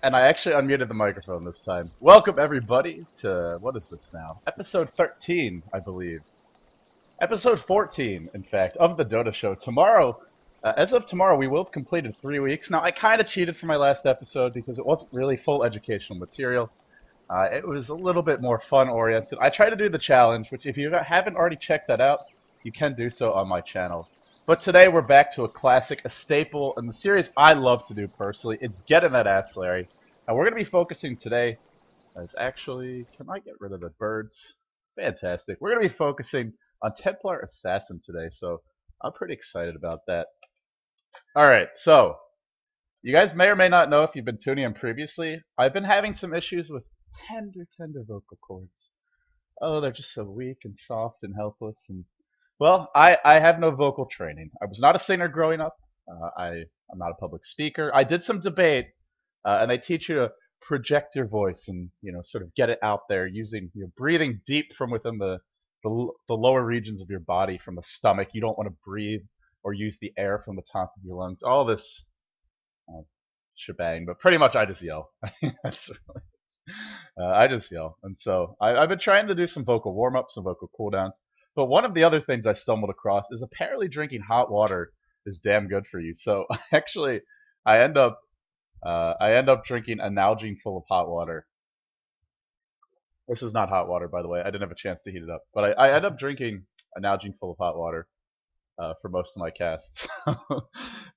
And I actually unmuted the microphone this time. Welcome everybody to, what is this now? Episode 13, I believe. Episode 14, in fact, of the Dota Show. Tomorrow, as of tomorrow, we will have completed 3 weeks. Now, I kind of cheated for my last episode because it wasn't really full educational material. It was a little bit more fun-oriented. I tried to do the challenge, which if you haven't already checked that out, you can do so on my channel. But today we're back to a classic, a staple, and the series I love to do personally. It's Getting That Ass, Larry. And we're going to be focusing today as actually... Can I get rid of the birds? Fantastic. We're going to be focusing on Templar Assassin today, so I'm pretty excited about that. Alright, so you guys may or may not know if you've been tuning in previously. I've been having some issues with tender vocal cords. Oh, they're just so weak and soft and helpless and... Well, I have no vocal training. I was not a singer growing up. I'm not a public speaker. I did some debate, and they teach you to project your voice and sort of get it out there using breathing deep from within the lower regions of your body, from the stomach. You don't want to breathe or use the air from the top of your lungs. All this shebang, but pretty much I just yell. That's really I just yell, and so I've been trying to do some vocal warm-ups, some vocal cooldowns. But one of the other things I stumbled across is apparently drinking hot water is damn good for you. So actually, I end up drinking a Nalgene full of hot water. This is not hot water, by the way. I didn't have a chance to heat it up, but I end up drinking a Nalgene full of hot water for most of my casts.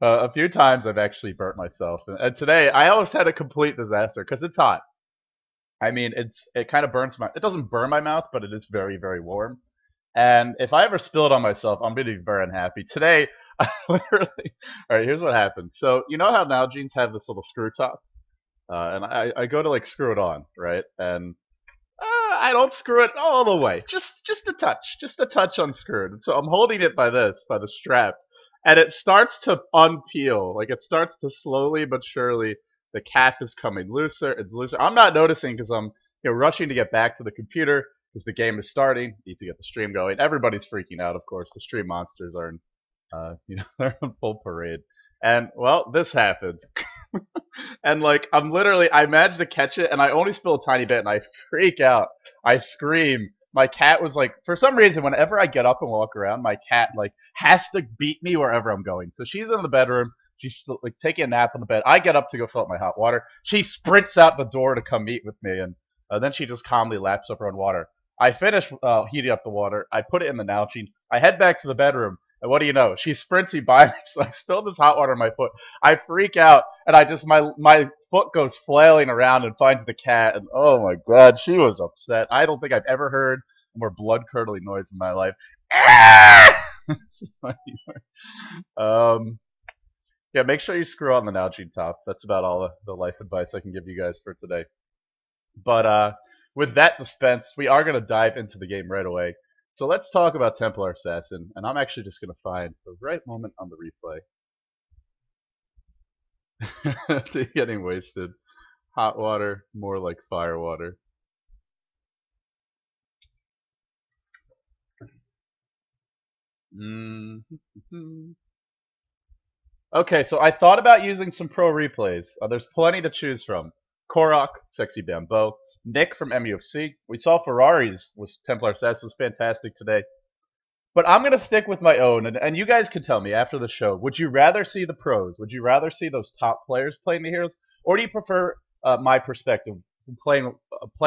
A few times I've actually burnt myself, and today I almost had a complete disaster because it's hot. I mean, it kind of burns my. It doesn't burn my mouth, but it is very, very warm. And if I ever spill it on myself, I'm going to be very unhappy. Today, I literally... Alright, here's what happened. So, you know how Nalgene's have this little screw top? And I go to, like, screw it on, right? And I don't screw it all the way. Just a touch. Just a touch unscrewed. And so I'm holding it by the strap. And it starts to unpeel. Like, it starts to slowly but surely... The cap is coming looser. It's looser. I'm not noticing because I'm rushing to get back to the computer. Because the game is starting, need to get the stream going. Everybody's freaking out, of course. The stream monsters are in, they're in full parade. And, well, this happened. And, like, I managed to catch it, and I only spill a tiny bit, and I freak out. I scream. My cat was, like, for some reason, whenever I get up and walk around, my cat, like, has to beat me wherever I'm going. So she's in the bedroom. She's, like, taking a nap on the bed. I get up to go fill up my hot water. She sprints out the door to come meet with me, and then she just calmly laps up her own water. I finish heating up the water. I put it in the Nalgene. I head back to the bedroom, and what do you know? She's sprinting by me, so I spill this hot water on my foot. I freak out, and I just my foot goes flailing around and finds the cat, and oh my god, she was upset. I don't think I've ever heard a more blood-curdling noise in my life. Yeah, make sure you screw on the Nalgene top. That's about all the life advice I can give you guys for today. But with that dispensed, we are going to dive into the game right away. So let's talk about Templar Assassin, and I'm actually just going to find the right moment on the replay. Getting wasted. Hot water, more like fire water. Okay, so I thought about using some pro replays. There's plenty to choose from. Korok, Sexy Bambo, Nick from MUFC. We saw Ferrari's Templar Assassin was fantastic today. But I'm going to stick with my own, and you guys can tell me after the show, would you rather see the pros? Would you rather see those top players playing the heroes? Or do you prefer my perspective, playing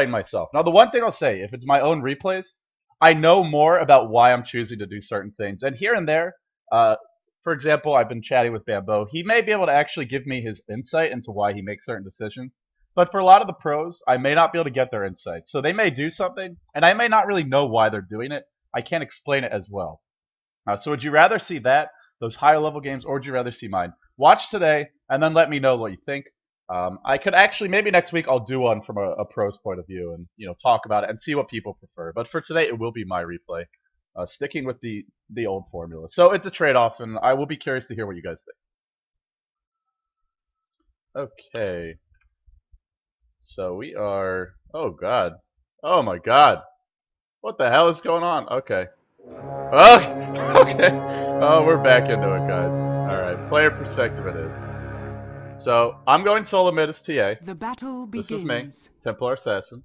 myself? Now, the one thing I'll say, if it's my own replays, I know more about why I'm choosing to do certain things. And here and there, for example, I've been chatting with Bambo. He may be able to actually give me his insight into why he makes certain decisions. But for a lot of the pros, I may not be able to get their insights. So they may do something, and I may not really know why they're doing it. I can't explain it as well. So would you rather see that, those higher level games, or would you rather see mine? Watch today, and then let me know what you think. I could actually, maybe next week I'll do one from a pro's point of view and talk about it and see what people prefer. But for today, it will be my replay, sticking with the old formula. So it's a trade-off, and I will be curious to hear what you guys think. Okay. So we are... Oh, God. Oh, my God. What the hell is going on? Okay. Oh, okay. Oh, we're back into it, guys. Alright, player perspective it is. So I'm going solo mid as TA. The battle begins. This is me, Templar Assassin.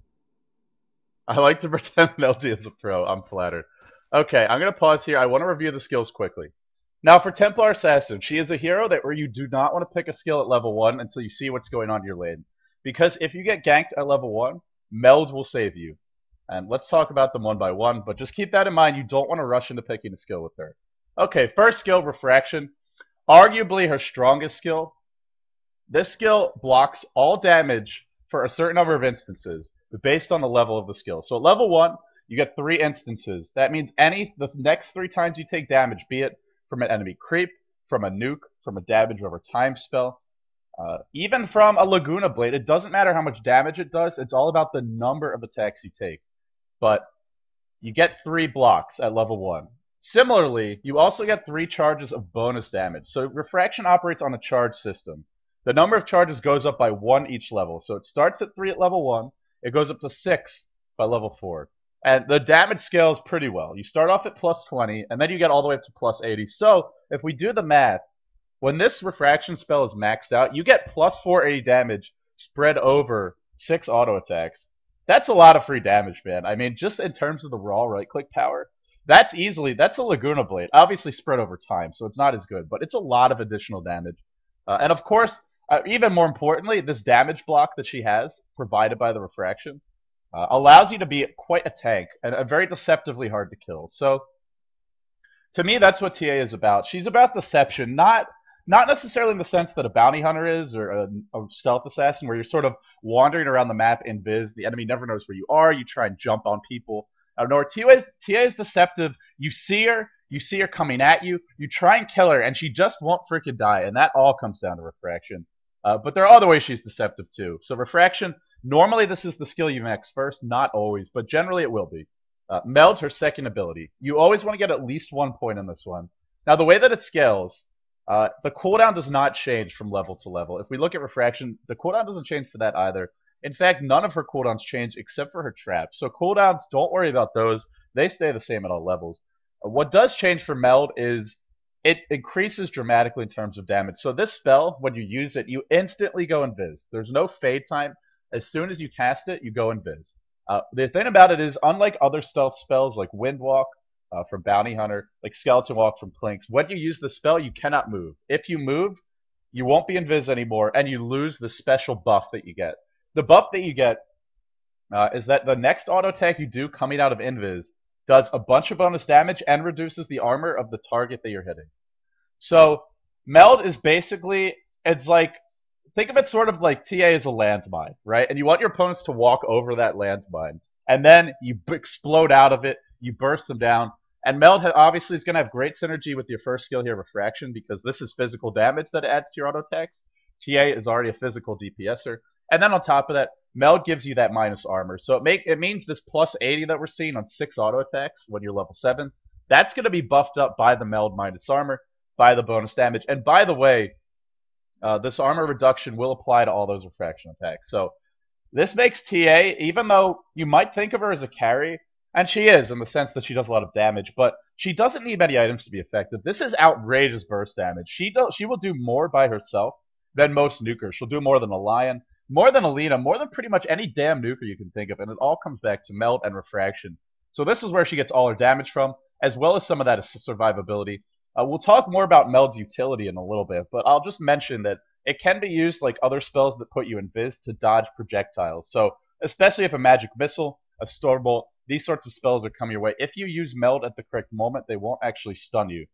I like to pretend LD is a pro. I'm flattered. Okay, I'm going to pause here. I want to review the skills quickly. Now, for Templar Assassin, she is a hero where you do not want to pick a skill at level 1 until you see what's going on in your lane. Because if you get ganked at level 1, Meld will save you. And let's talk about them one by one, but just keep that in mind. You don't want to rush into picking a skill with her. Okay, first skill, Refraction. Arguably her strongest skill. This skill blocks all damage for a certain number of instances, but based on the level of the skill. So at level 1, you get 3 instances. That means the next 3 times you take damage, be it from an enemy creep, from a nuke, from a damage over time spell, even from a Laguna Blade, it doesn't matter how much damage it does. It's all about the number of attacks you take. But you get 3 blocks at level 1. Similarly, you also get 3 charges of bonus damage. So Refraction operates on a charge system. The number of charges goes up by 1 each level. So it starts at 3 at level 1. It goes up to 6 by level 4. And the damage scales pretty well. You start off at plus 20, and then you get all the way up to plus 80. So if we do the math, when this Refraction spell is maxed out, you get plus 480 damage spread over 6 auto attacks. That's a lot of free damage, man. I mean, just in terms of the raw right-click power, that's a Laguna Blade. Obviously spread over time, so it's not as good, but it's a lot of additional damage. And of course, even more importantly, this damage block that she has, provided by the Refraction, allows you to be quite a tank and very deceptively hard to kill. So, to me, that's what TA is about. She's about deception, not necessarily in the sense that a bounty hunter is, or a stealth assassin, where you're sort of wandering around the map invis. The enemy never knows where you are. You try and jump on people. No, TA is deceptive. You see her coming at you. You try and kill her, and she just won't freaking die. And that all comes down to Refraction. But there are other ways she's deceptive too. So Refraction, normally this is the skill you max first, not always, but generally it will be. Meld, her second ability. You always want to get at least 1 point in this one. Now the way that it scales, the cooldown does not change from level to level. If we look at Refraction, the cooldown doesn't change for that either. In fact, none of her cooldowns change except for her traps. So cooldowns, don't worry about those. They stay the same at all levels. What does change for Meld is it increases dramatically in terms of damage. So this spell, when you use it, you instantly go invis. There's no fade time. As soon as you cast it, you go invis. The thing about it is, unlike other stealth spells like Windwalk from Bounty Hunter, like Skeleton Walk from Clinks, when you use the spell, you cannot move. If you move, you won't be invis anymore, and you lose the special buff that you get. The buff that you get is that the next auto attack you do coming out of invis does a bunch of bonus damage and reduces the armor of the target that you're hitting. So Meld is basically, it's like, think of it sort of like TA is a landmine, right? And you want your opponents to walk over that landmine. And then you explode out of it, you burst them down. And Meld obviously is going to have great synergy with your first skill here, Refraction, because this is physical damage that it adds to your auto attacks. TA is already a physical DPSer. And then on top of that, Meld gives you that minus armor. So it means this plus 80 that we're seeing on 6 auto attacks when you're level 7, that's going to be buffed up by the Meld minus armor, by the bonus damage. And by the way, this armor reduction will apply to all those Refraction attacks. So this makes TA, even though you might think of her as a carry, and she is in the sense that she does a lot of damage, but she doesn't need many items to be effective. This is outrageous burst damage. She will do more by herself than most nukers. She'll do more than a Lion, more than Alina, more than pretty much any damn nuker you can think of, and it all comes back to Meld and Refraction. So this is where she gets all her damage from, as well as some of that survivability. We'll talk more about Meld's utility in a little bit, but I'll just mention that it can be used like other spells that put you in Viz to dodge projectiles. So especially if a magic missile, a storm bolt, these sorts of spells are coming your way. If you use Meld at the correct moment, they won't actually stun you,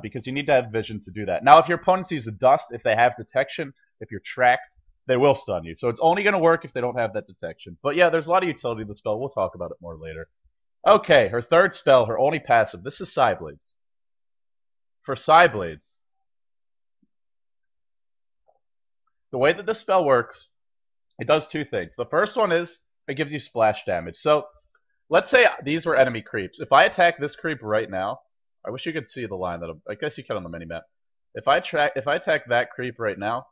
because you need to have vision to do that. Now, if your opponent sees a dust, if they have detection, if you're tracked, they will stun you. So it's only going to work if they don't have that detection. But yeah, there's a lot of utility to the spell. We'll talk about it more later. Okay, her third spell, her only passive. This is Psyblades. For Psyblades, the way that this spell works, it does 2 things. The first one is it gives you splash damage. So let's say these were enemy creeps. If I attack this creep right now, I wish you could see the line that I guess you can on the minimap. If I attack that creep right now,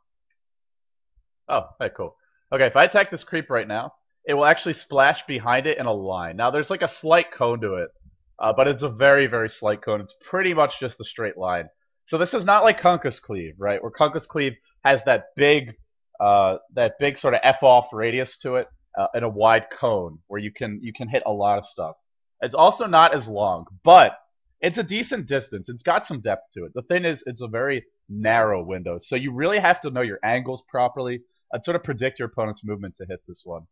oh, hey, cool. Okay, if I attack this creep right now, it will actually splash behind it in a line. Now, there's like a slight cone to it, but it's a very, very slight cone. It's pretty much just a straight line. So this is not like Kunkka's Cleave, right? Where Kunkka's Cleave has that big sort of F-off radius to it, and a wide cone where you can hit a lot of stuff. It's also not as long, but it's a decent distance. It's got some depth to it. The thing is, it's a very narrow window, so you really have to know your angles properly and sort of predict your opponent's movement to hit this one.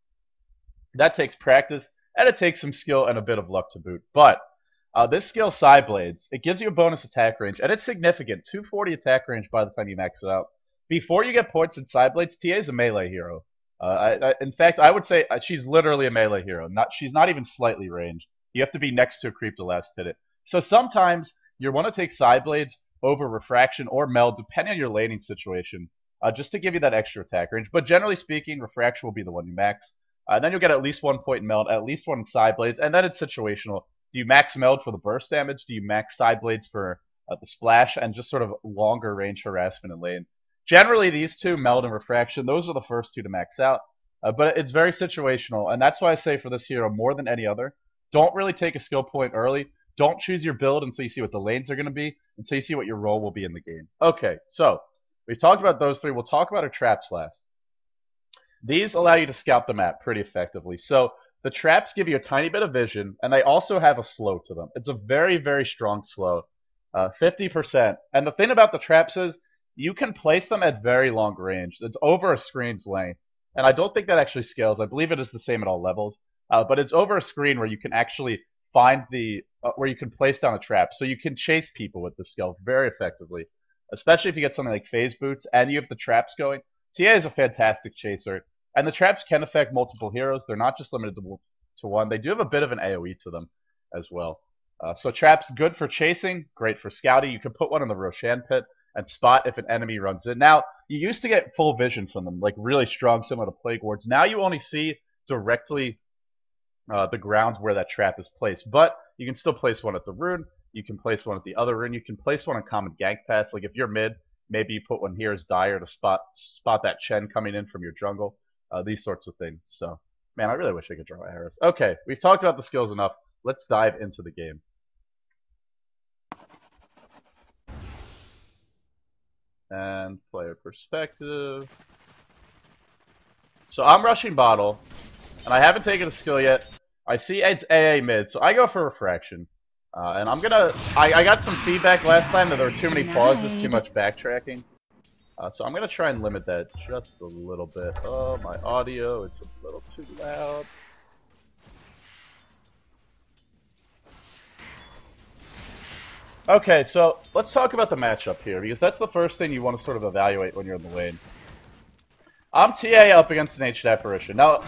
That takes practice, and it takes some skill and a bit of luck to boot. But this skill, Side Blades, it gives you a bonus attack range, and it's significant. 240 attack range by the time you max it out. Before you get points in Side Blades, TA is a melee hero. In fact, I would say she's literally a melee hero. She's not even slightly ranged. You have to be next to a creep to last hit it. So sometimes you want to take Side Blades over Refraction or Meld, depending on your laning situation, just to give you that extra attack range. But generally speaking, Refraction will be the one you max. Then you'll get at least 1 point in Meld, at least 1 in Side Blades, and then it's situational. Do you max Meld for the burst damage? Do you max Side Blades for the splash and just sort of longer range harassment in lane? Generally, these two, Meld and Refraction, those are the first two to max out. But it's very situational, and that's why I say for this hero, more than any other, don't really take a skill point early. Don't choose your build until you see what the lanes are going to be, until you see what your role will be in the game. Okay, so we've talked about those three. We'll talk about our traps last. These allow you to scout the map pretty effectively. So the traps give you a tiny bit of vision, and they also have a slow to them. It's a very, very strong slow, 50%. And the thing about the traps is you can place them at very long range. It's over a screen's length, and I don't think that actually scales. I believe it is the same at all levels. But it's over a screen where you can actually find where you can place down a trap. So you can chase people with this skill very effectively, especially if you get something like phase boots and you have the traps going. TA is a fantastic chaser, and the traps can affect multiple heroes. They're not just limited to one. They do have a bit of an AoE to them as well. So traps, good for chasing, great for scouting. You can put one in the Roshan pit and spot if an enemy runs in. Now, you used to get full vision from them, like really strong, similar to Plague Wards. Now you only see directly the ground where that trap is placed, but you can still place one at the rune, you can place one at the other rune, you can place one on common gank paths. Like if you're mid, maybe you put one here as Dire to spot that Chen coming in from your jungle, these sorts of things. So, man, I really wish I could draw arrows. Okay, we've talked about the skills enough. Let's dive into the game. And player perspective. So I'm rushing bottle, and I haven't taken a skill yet. I see it's AA mid, so I go for Refraction. And I'm gonna... I got some feedback last time that there were too many pauses, too much backtracking. So I'm gonna try and limit that just a little bit. Oh, my audio, it's a little too loud. Okay, so let's talk about the matchup here, because that's the first thing you want to sort of evaluate when you're in the lane. I'm TA up against an Aged Apparition. Now,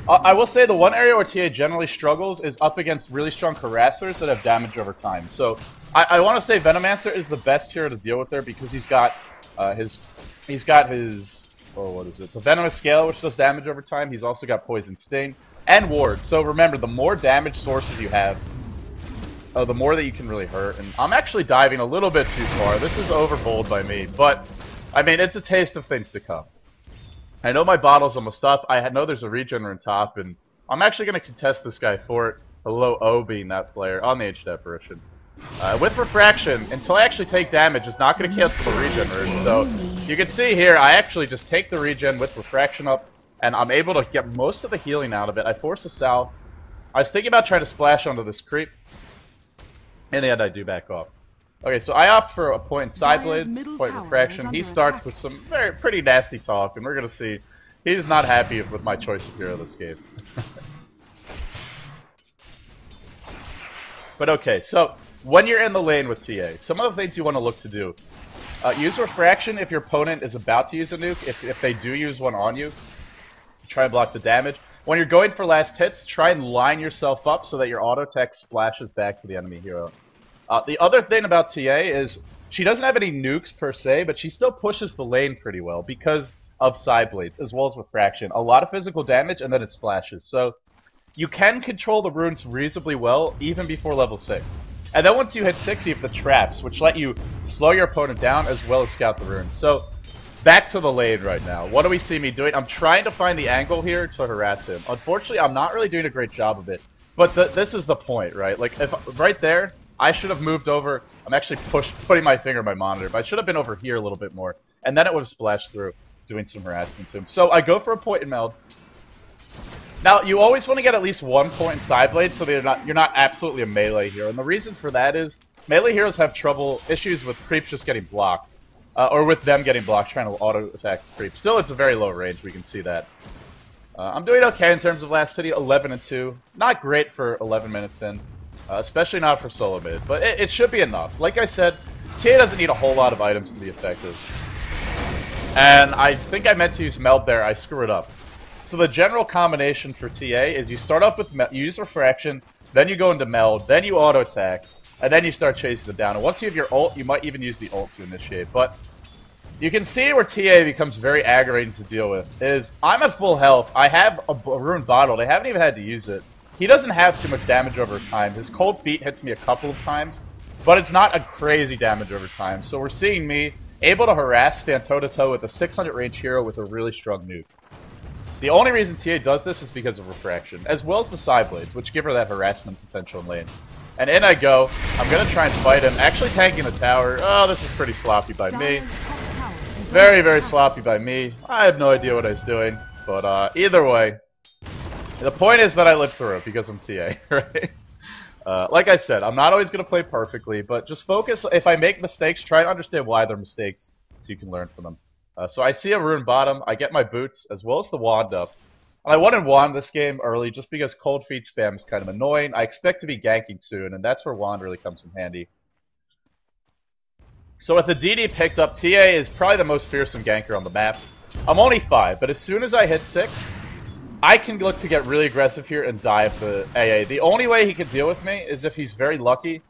I will say the one area where TA generally struggles is up against really strong harassers that have damage over time. So I want to say Venomancer is the best hero to deal with there because he's got his what is it? The Venomous Scale, which does damage over time. He's also got Poison Sting and Ward. So remember, the more damage sources you have, the more that you can really hurt. And I'm actually diving a little bit too far. This is overbold by me, but I mean it's a taste of things to come. I know my bottle's almost up. I know there's a regener on top, and I'm actually going to contest this guy for it. Hello, O being that player on the Aged Apparition. With Refraction, until I actually take damage, it's not going to cancel the regener. So you can see here, I actually just take the regen with Refraction up, and I'm able to get most of the healing out of it. I force a south. I was thinking about trying to splash onto this creep. In the end, I do back off. Okay, so I opt for a point in Side Blades, point Refraction. He starts with some pretty nasty talk, and we're going to see he's not happy with my choice of hero this game. But okay, so when you're in the lane with TA, some of the things you want to look to do. Use Refraction if your opponent is about to use a nuke. If they do use one on you, try and block the damage. When you're going for last hits, try and line yourself up so that your auto tech splashes back to the enemy hero. The other thing about TA is she doesn't have any nukes per se, but she still pushes the lane pretty well because of Side Blades, as well as Refraction. A lot of physical damage, and then it splashes. So you can control the runes reasonably well, even before level 6. And then once you hit 6, you have the traps, which let you slow your opponent down, as well as scout the runes. So back to the lane right now. What do we see me doing? I'm trying to find the angle here to harass him. Unfortunately, I'm not really doing a great job of it. But this is the point, right? Like, if right there, I should have moved over. I'm actually putting my finger on my monitor, but I should have been over here a little bit more. And then it would have splashed through, doing some harassment to him. So I go for a point and meld. Now, you always want to get at least 1 point in side blade so that you're not absolutely a melee hero. And the reason for that is melee heroes have issues with creeps just getting blocked. Or with them getting blocked, trying to auto-attack the creep. Still, it's a very low range, we can see that. I'm doing okay in terms of last city, 11-2. Not great for 11 minutes in, especially not for solo mid, but it should be enough. Like I said, TA doesn't need a whole lot of items to be effective. And I think I meant to use meld there, I screwed up. So the general combination for TA is you start off with you use refraction, then you go into meld, then you auto attack, and then you start chasing them down. And once you have your ult, you might even use the ult to initiate. But you can see where TA becomes very aggravating to deal with. I'm at full health, I have a rune bottle, they haven't even had to use it. He doesn't have too much damage over time. His cold feet hits me a couple of times, but it's not a crazy damage over time. So we're seeing me able to harass, stand toe-to-toe with a 600 range hero with a really strong nuke. The only reason TA does this is because of refraction, as well as the side blades, which give her that harassment potential in lane. And in I go. I'm going to try and fight him, actually tanking the tower. Oh, this is pretty sloppy by me. Very, very sloppy by me. I have no idea what I was doing, but either way, the point is that I lived through it because I'm TA, right? Like I said, I'm not always going to play perfectly, but just focus. If I make mistakes, try to understand why they're mistakes so you can learn from them. So I see a rune bottom, I get my boots, as well as the wand up. And I wanted wand this game early just because cold feet spam is kind of annoying. I expect to be ganking soon, and that's where wand really comes in handy. So with the DD picked up, TA is probably the most fearsome ganker on the map. I'm only 5, but as soon as I hit 6, I can look to get really aggressive here and dive the AA. The only way he can deal with me is if he's very lucky,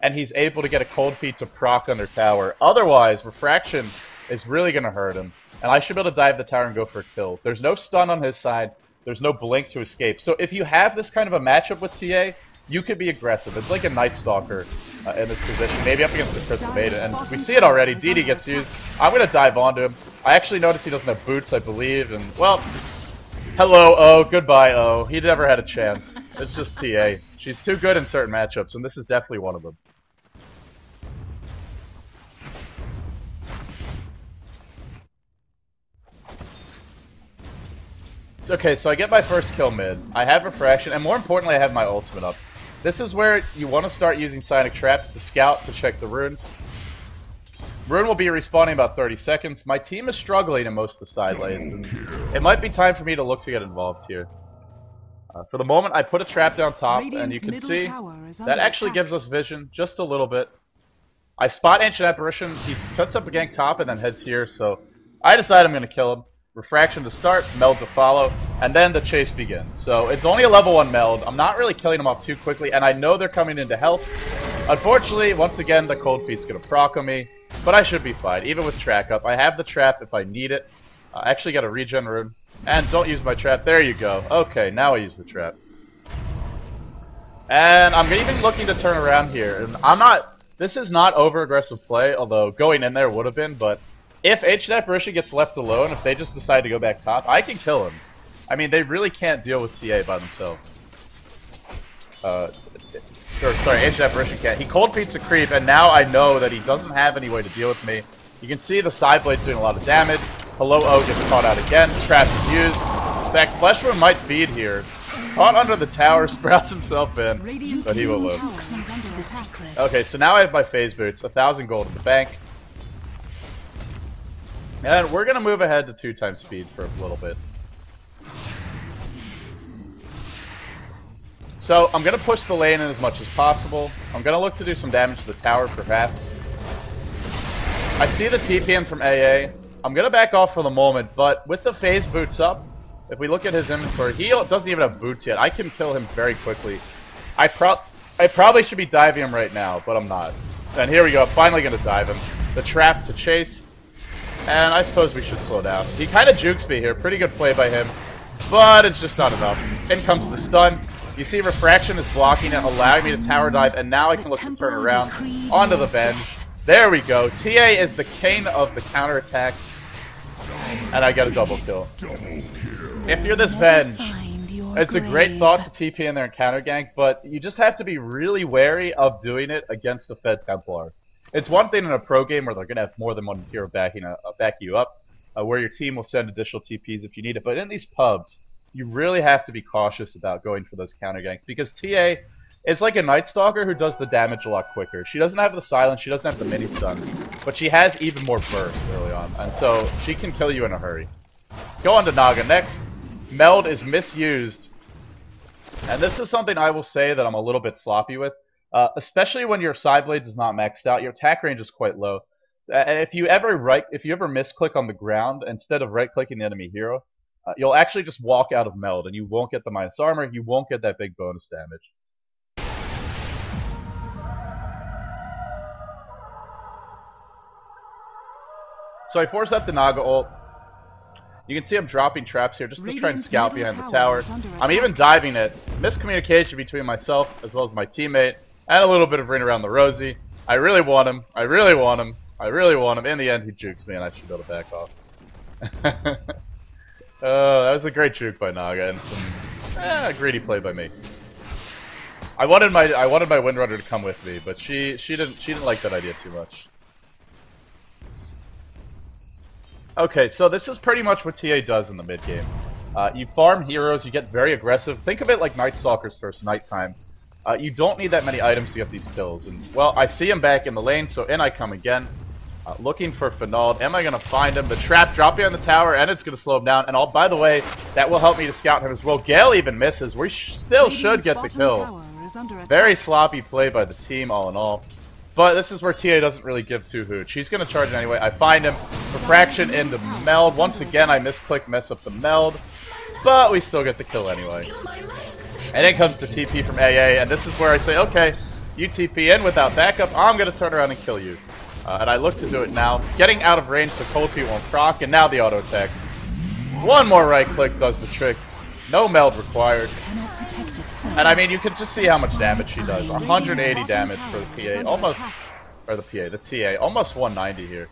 and he's able to get a cold feet to proc under tower. Otherwise, refraction is really going to hurt him. And I should be able to dive the tower and go for a kill. There's no stun on his side. There's no blink to escape. So if you have this kind of a matchup with TA, you could be aggressive. It's like a Night Stalker in this position. Maybe up against the Crystal Beta. And we see it already. DD gets used. I'm going to dive onto him. I actually noticed he doesn't have boots, I believe. And, well, hello, O. Goodbye, O. He never had a chance. It's just TA. She's too good in certain matchups, and this is definitely one of them. Okay, so I get my first kill mid. I have refraction, and more importantly, I have my ultimate up. This is where you want to start using psionic traps to scout to check the runes. Rune will be respawning about 30 seconds. My team is struggling in most of the side lanes, and it might be time for me to look to get involved here. For the moment, I put a trap down top, and you can see that actually gives us vision just a little bit. I spot Ancient Apparition. He sets up a gank top and then heads here, so I decide I'm going to kill him. Refraction to start, meld to follow, and then the chase begins. So it's only a level 1 meld. I'm not really killing them off too quickly, and I know they're coming into health. Unfortunately, once again, the cold feet's going to proc on me, but I should be fine, even with track up. I have the trap if I need it. I actually got a regen rune. And don't use my trap. There you go. Okay, now I use the trap. And I'm even looking to turn around here. And I'm not... This is not over-aggressive play, although going in there would have been, but if Ancient Apparition gets left alone, if they just decide to go back top, I can kill him. I mean, they really can't deal with TA by themselves. Sorry, Ancient Apparition can't. He cold feeds a creep, and now I know that he doesn't have any way to deal with me. You can see the side blade's doing a lot of damage. Hello O gets caught out again. Trap is used. In fact, Flesh Wound might feed here. Caught under the tower, sprouts himself in, but he will live. Okay, so now I have my phase boots. 1,000 gold in the bank. And we're going to move ahead to 2 times speed for a little bit. So, I'm going to push the lane in as much as possible. I'm going to look to do some damage to the tower, perhaps. I see the TPM from AA. I'm going to back off for the moment, but with the phase boots up, if we look at his inventory, he doesn't even have boots yet. I can kill him very quickly. I probably should be diving him right now, but I'm not. And here we go, I'm finally going to dive him. The trap to chase. And I suppose we should slow down. He kind of jukes me here. Pretty good play by him. But it's just not enough. In comes the stun. You see Refraction is blocking it, allowing me to tower dive, and now I can look to turn around onto the bench. There we go. TA is the king of the counterattack. And I get a double kill. If you're this Venge, It's a great thought to TP in there and counter gank, but you just have to be really wary of doing it against the Fed Templar. It's one thing in a pro game where they're going to have more than one hero back you up, where your team will send additional TPs if you need it. But in these pubs, you really have to be cautious about going for those counter ganks, because TA is like a Night Stalker who does the damage a lot quicker. She doesn't have the silence, she doesn't have the mini stun, but she has even more burst early on, and so she can kill you in a hurry. Go on to Naga next. Meld is misused, and this is something I will say that I'm a little bit sloppy with, especially when your side blades is not maxed out. Your attack range is quite low, and if you ever misclick on the ground instead of right clicking the enemy hero, you'll actually just walk out of Meld, and you won't get the minus armor, you won't get that big bonus damage. So I force up the Naga ult. You can see I'm dropping traps here just to try and scout behind the tower. I'm even diving it. Miscommunication between myself as well as my teammate, and a little bit of ring around the Rosie. I really want him. I really want him. I really want him. In the end, he jukes me, and I should be able to back off. That was a great juke by Naga, and some greedy play by me. I wanted my Windrunner to come with me, but she didn't like that idea too much. Okay, so this is pretty much what TA does in the mid game. You farm heroes, you get very aggressive. Think of it like Night Stalkers first nighttime. You don't need that many items to get these kills. And well, I see him back in the lane, so in I come again. Looking for Finald. Am I going to find him? The trap dropping on the tower, and it's going to slow him down. And by the way, that will help me to scout him as well. Gale even misses. We still should get the kill. Very sloppy play by the team, all in all. But this is where TA doesn't really give two hoots. He's going to charge it anyway. I find him. Refraction into Meld. Once again, I misclick, mess up the Meld. But we still get the kill anyway. And in comes the TP from AA. And this is where I say, okay, you TP in without backup. I'm going to turn around and kill you. And I look to do it now. Getting out of range so Cold Feet won't proc. And now the auto attacks. One more right click does the trick. No Meld required. And I mean, you can just see how much damage she does. 180 damage for the PA, almost, or the TA, almost 190 here.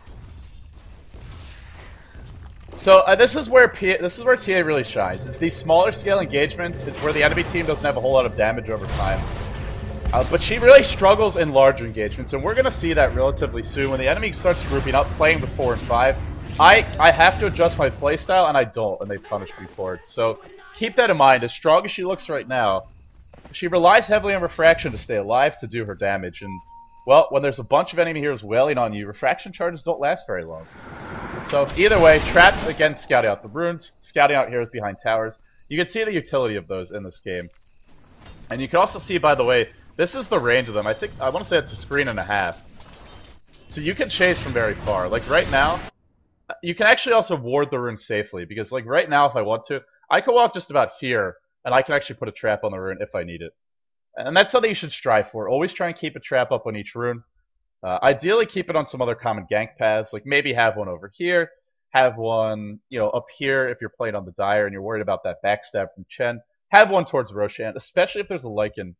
So this is where TA really shines. It's these smaller scale engagements. It's where the enemy team doesn't have a whole lot of damage over time. But she really struggles in larger engagements, and we're going to see that relatively soon. When the enemy starts grouping up, playing with 4 and 5, I have to adjust my playstyle, and I don't, and they punish me for it. So keep that in mind. As strong as she looks right now, she relies heavily on refraction to stay alive to do her damage, and well, when there's a bunch of enemy heroes wailing on you, refraction charges don't last very long. So either way, traps against scouting out the runes, scouting out heroes behind towers. You can see the utility of those in this game. And you can also see, by the way, this is the range of them. I want to say it's a screen and a half. So you can chase from very far. Like right now, you can actually also ward the rune safely, because like right now, if I want to, I can walk just about here, and I can actually put a trap on the rune if I need it. And that's something you should strive for. Always try and keep a trap up on each rune. Ideally, keep it on some other common gank paths. Like maybe have one over here, have one, you know, up here if you're playing on the Dire and you're worried about that backstab from Chen. Have one towards Roshan, especially if there's a Lycan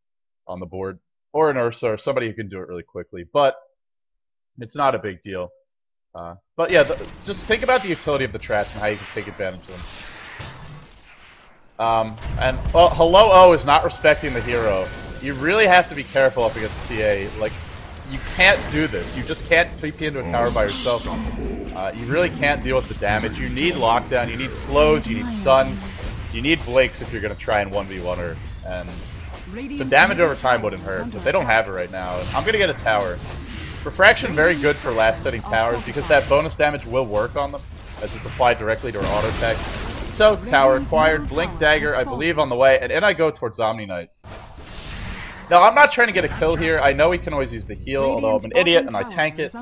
on the board, or an Ursa, or somebody who can do it really quickly. But it's not a big deal. But yeah, just think about the utility of the traps and how you can take advantage of them. And well, Hello O is not respecting the hero. You really have to be careful up against TA. Like, you can't do this. You just can't TP into a tower by yourself. You really can't deal with the damage. You need lockdown, you need slows, you need stuns, you need Blakes if you're going to try and 1v1 her. And so damage over time wouldn't hurt, but they don't have it right now. I'm going to get a tower. Refraction very good for last setting towers because that bonus damage will work on them as it's applied directly to her auto attack. So, tower acquired, Blink Dagger, I believe, on the way, and in I go towards Omni Knight. Now, I'm not trying to get a kill here. I know we can always use the heal, although I'm an idiot and I tank it.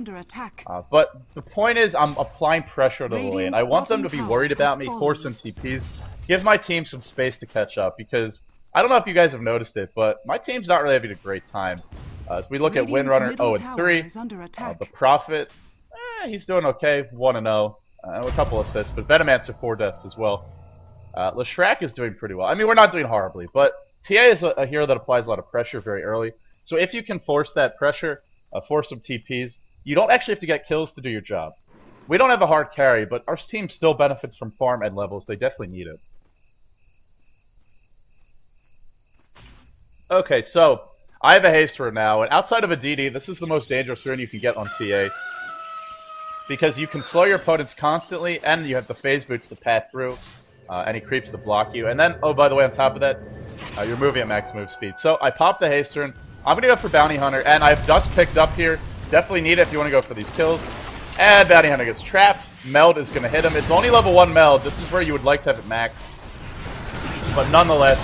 But the point is, I'm applying pressure to the lane. I want them to be worried about me, force some TPs, give my team some space to catch up, because I don't know if you guys have noticed it, but my team's not really having a great time. As we look at Windrunner 0-3, the Prophet, he's doing okay, 1-0. A couple assists, but Venomancer 4 deaths as well. Leshrac is doing pretty well. I mean, we're not doing horribly, but TA is a hero that applies a lot of pressure very early. So if you can force that pressure, force some TPs, you don't actually have to get kills to do your job. We don't have a hard carry, but our team still benefits from farm and levels. They definitely need it. Okay, so I have a haste rune now, and outside of a DD, this is the most dangerous rune you can get on TA. Because you can slow your opponents constantly, and you have the phase boots to pat through, any creeps to block you. And then, oh, by the way, on top of that, you're moving at max move speed. So I popped the haste rune. I'm gonna go for Bounty Hunter, and I've dust picked up here. Definitely need it if you want to go for these kills. And Bounty Hunter gets trapped. Meld is gonna hit him. It's only level 1 meld. This is where you would like to have it maxed. But nonetheless,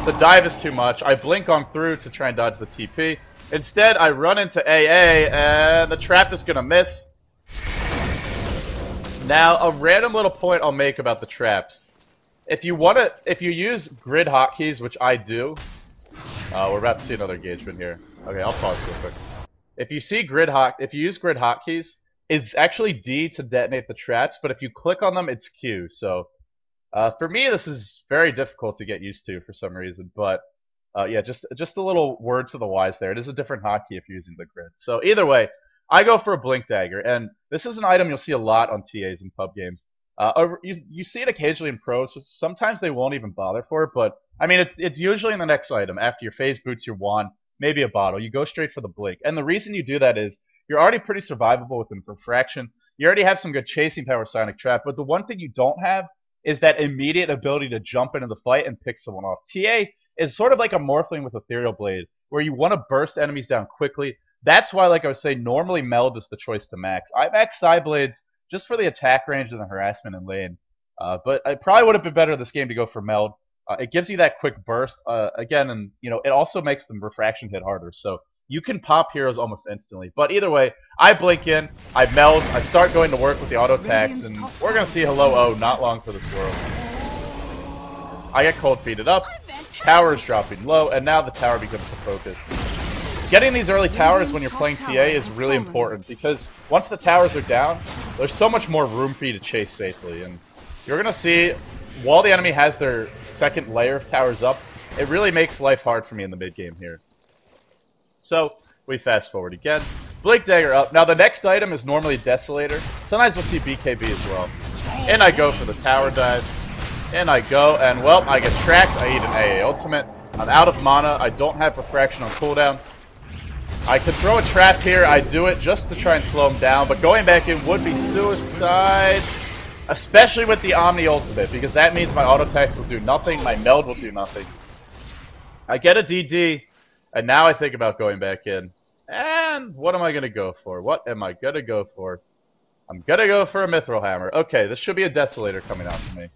the dive is too much. I blink on through to try and dodge the TP. Instead, I run into AA, and the trap is gonna miss. Now, a random little point I'll make about the traps. If you use grid hotkeys, which I do, we're about to see another engagement here. Okay, I'll pause real quick. If you use grid hotkeys, it's actually D to detonate the traps, but if you click on them, it's Q. So, for me, this is very difficult to get used to for some reason. But yeah, just a little word to the wise there. It is a different hotkey if you're using the grid. So either way, I go for a Blink Dagger, and this is an item you'll see a lot on TAs and pub games. You see it occasionally in pros, so sometimes they won't even bother for it, but I mean, it's usually in the next item. After your phase boots, your wand, maybe a bottle, you go straight for the Blink. And the reason you do that is you're already pretty survivable with Refraction. You already have some good chasing power Psionic Trap, but the one thing you don't have is that immediate ability to jump into the fight and pick someone off. TA is sort of like a Morphling with Ethereal Blade, where you want to burst enemies down quickly. That's why, like I was saying, normally Meld is the choice to max. I max Psyblades just for the attack range and the harassment in lane. But it probably would have been better this game to go for Meld. It gives you that quick burst, again, and it also makes the refraction hit harder. So you can pop heroes almost instantly. But either way, I blink in, I Meld, I start going to work with the auto attacks, and we're going to see Hello O not long for this world. I get cold feeded up, tower is dropping low, and now the tower becomes the focus. Getting these early towers when you're playing TA is really important, because once the towers are down, there's so much more room for you to chase safely. And you're going to see, while the enemy has their second layer of towers up, it really makes life hard for me in the mid game here. So, we fast forward again. Blink Dagger up. Now the next item is normally Desolator. Sometimes we'll see BKB as well. And I go for the tower dive. And I go, and well, I get tracked. I eat an AA ultimate. I'm out of mana. I don't have Refraction on cooldown. I could throw a trap here. I do it just to try and slow him down, but going back in would be suicide. Especially with the Omni ultimate, because that means my auto attacks will do nothing, my Meld will do nothing. I get a DD, and now I think about going back in. And what am I going to go for? What am I going to go for? I'm going to go for a Mithril Hammer. Okay, this should be a Desolator coming out for me.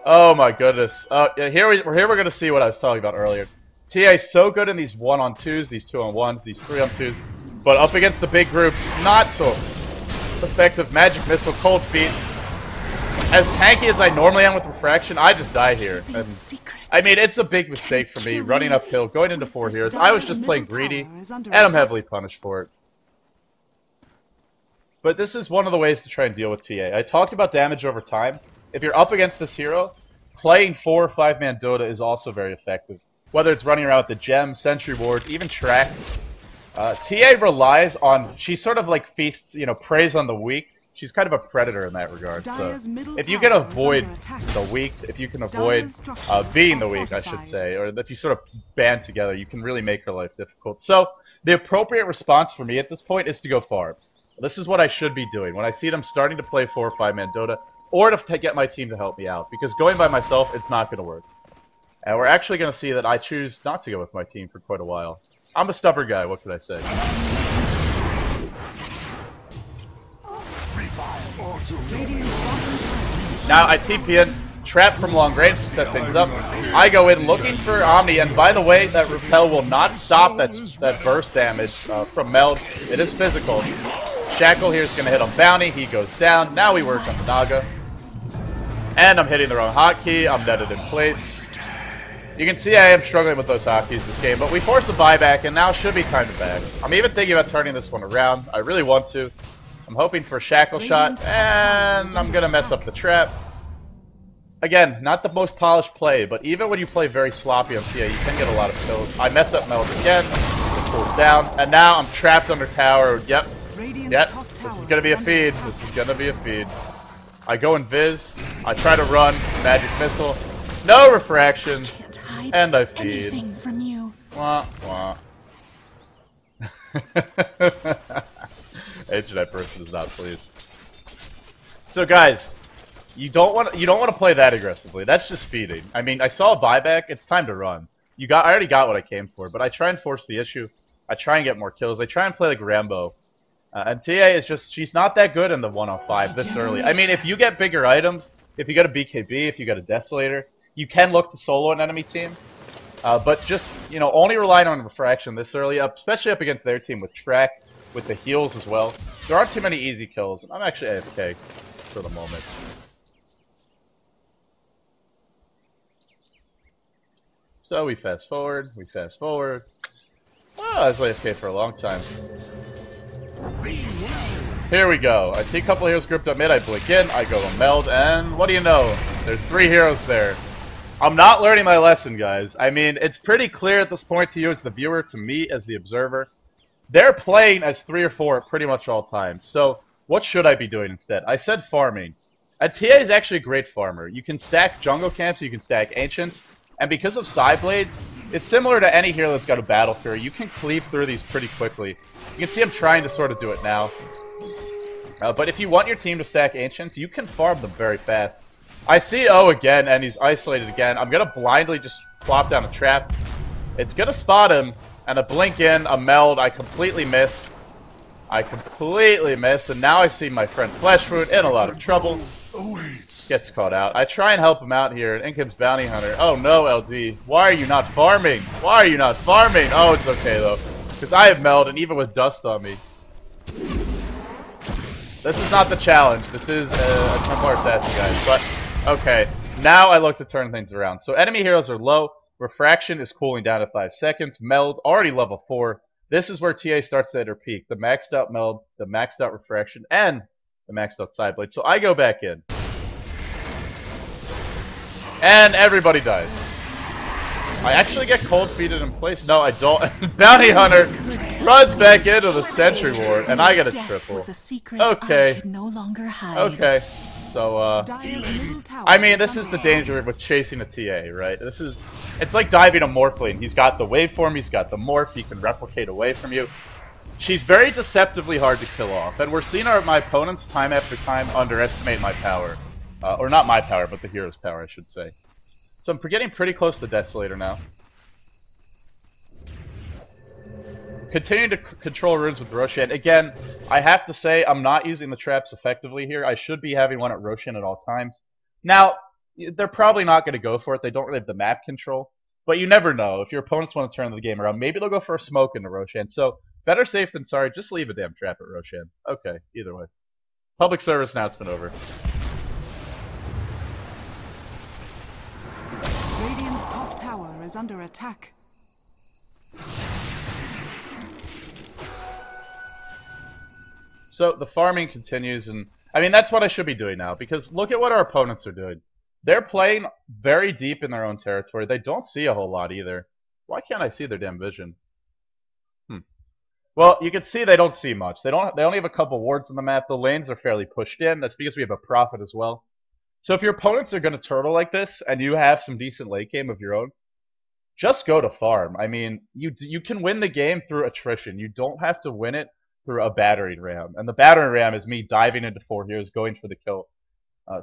Oh my goodness. Yeah, here we're going to see what I was talking about earlier. TA is so good in these 1-on-2s, these 2-on-1s, these 3-on-2s, but up against the big groups, not so effective. Magic Missile, Cold Feet. As tanky as I normally am with Refraction, I just die here. And, I mean, it's a big mistake for me, running uphill, going into 4 heroes. I was just playing greedy, and I'm heavily punished for it. But this is one of the ways to try and deal with TA. I talked about damage over time. If you're up against this hero, playing 4 or 5-man Dota is also very effective. Whether it's running around with the gems, sentry wards, even track. TA relies on, she sort of like feasts, preys on the weak. She's kind of a predator in that regard. So if you can avoid the weak, if you can avoid being the weak, I should say, or if you sort of band together, you can really make her life difficult. So the appropriate response for me at this point is to go farm. This is what I should be doing when I see them starting to play 4 or 5-man Dota, or to get my team to help me out. Because going by myself, it's not going to work. And we're actually going to see that I choose not to go with my team for quite a while. I'm a stubborn guy, what can I say? Now I TP in, trap from long range to set things up. I go in looking for Omni, and by the way, that repel will not stop that burst damage from Meld. It is physical. Shackle here is going to hit on Bounty, he goes down. Now we work on the Naga. And I'm hitting the wrong hotkey, I'm netted in place. You can see I am struggling with those hotkeys this game, but we force a buyback, and now should be time to back. I'm even thinking about turning this one around. I really want to. I'm hoping for a Shackle shot, and I'm going to mess up the trap. Again, not the most polished play, but even when you play very sloppy on TA, you can get a lot of kills. I mess up Meld again, it pulls down, and now I'm trapped under tower. Yep, this is going to be a feed. This is going to be a feed. I go in Viz, I try to run, Magic Missile, no Refraction. And I feed. Wah, wah. Internet person is not pleased. So guys, you don't want to play that aggressively. That's just feeding. I mean, I saw a buyback. It's time to run. I already got what I came for, but I try and force the issue. I try and get more kills. I try and play like Rambo. And TA is just, she's not that good in the 105 this early. I mean, if you get bigger items, if you get a BKB, if you get a Desolator, you can look to solo an enemy team. But just, you know, only relying on refraction this early, especially up against their team with track, with the heals as well. There aren't too many easy kills. I'm actually AFK for the moment. So we fast forward, Oh, I was AFK for a long time. Here we go. I see a couple heroes grouped up mid, I blink in, I go to meld, and what do you know? There's 3 heroes there. I'm not learning my lesson, guys. I mean, it's pretty clear at this point to you as the viewer, to me as the observer. They're playing as 3 or 4 pretty much all times. So, what should I be doing instead? I said farming. And TA is actually a great farmer. You can stack jungle camps, you can stack ancients, and because of side blades, it's similar to any hero that's got a battle fury. You can cleave through these pretty quickly. You can see him trying to sort of do it now. But if you want your team to stack ancients, you can farm them very fast. I see O again, and he's isolated again. I'm gonna blindly just plop down a trap. It's gonna spot him, and a blink in, a meld, I completely miss. And now I see my friend Fleshwound in a lot of trouble. Gets caught out. I try and help him out here, and in comes Bounty Hunter. Oh no, LD. Why are you not farming? Oh, it's okay though, because I have meld, and even with dust on me. This is not the challenge. This is a Templar Assassin, guys. But, okay. Now I look to turn things around. So enemy heroes are low. Refraction is cooling down to 5 seconds. Meld, already level 4. This is where TA starts at her peak. The maxed out meld, the maxed out refraction, and the maxed out side blade. So I go back in. And everybody dies. I actually get cold feeded in place. No, I don't. Bounty Hunter runs back into the Sentry Ward, and I get a triple. Okay. Okay. So, I mean, this is the danger with chasing a TA, right? It's like diving a Morphling. He's got the waveform, he's got the morph, he can replicate away from you. She's very deceptively hard to kill off, and we're seeing my opponents time after time underestimate my power. Or not my power, but the hero's power, I should say. So I'm getting pretty close to Desolator now. Continuing to control runes with Roshan. Again, I have to say, I'm not using the traps effectively here. I should be having one at Roshan at all times. Now, they're probably not going to go for it. They don't really have the map control. But you never know. If your opponents want to turn the game around, maybe they'll go for a smoke into Roshan. So, better safe than sorry. Just leave a damn trap at Roshan. Okay, either way. Public service announcement over. Radiant's top tower is under attack. So the farming continues, and I mean that's what I should be doing now, because look at what our opponents are doing. They're playing very deep in their own territory. They don't see a whole lot either. Why can't I see their damn vision? Well, you can see they don't see much. They only have a couple wards on the map. The lanes are fairly pushed in. That's because we have a prophet as well. So if your opponents are going to turtle like this, and you have some decent late game of your own, just go to farm. I mean, you can win the game through attrition. You don't have to win it through a battering ram. And the battering ram is me diving into 4 heroes, going for the kill.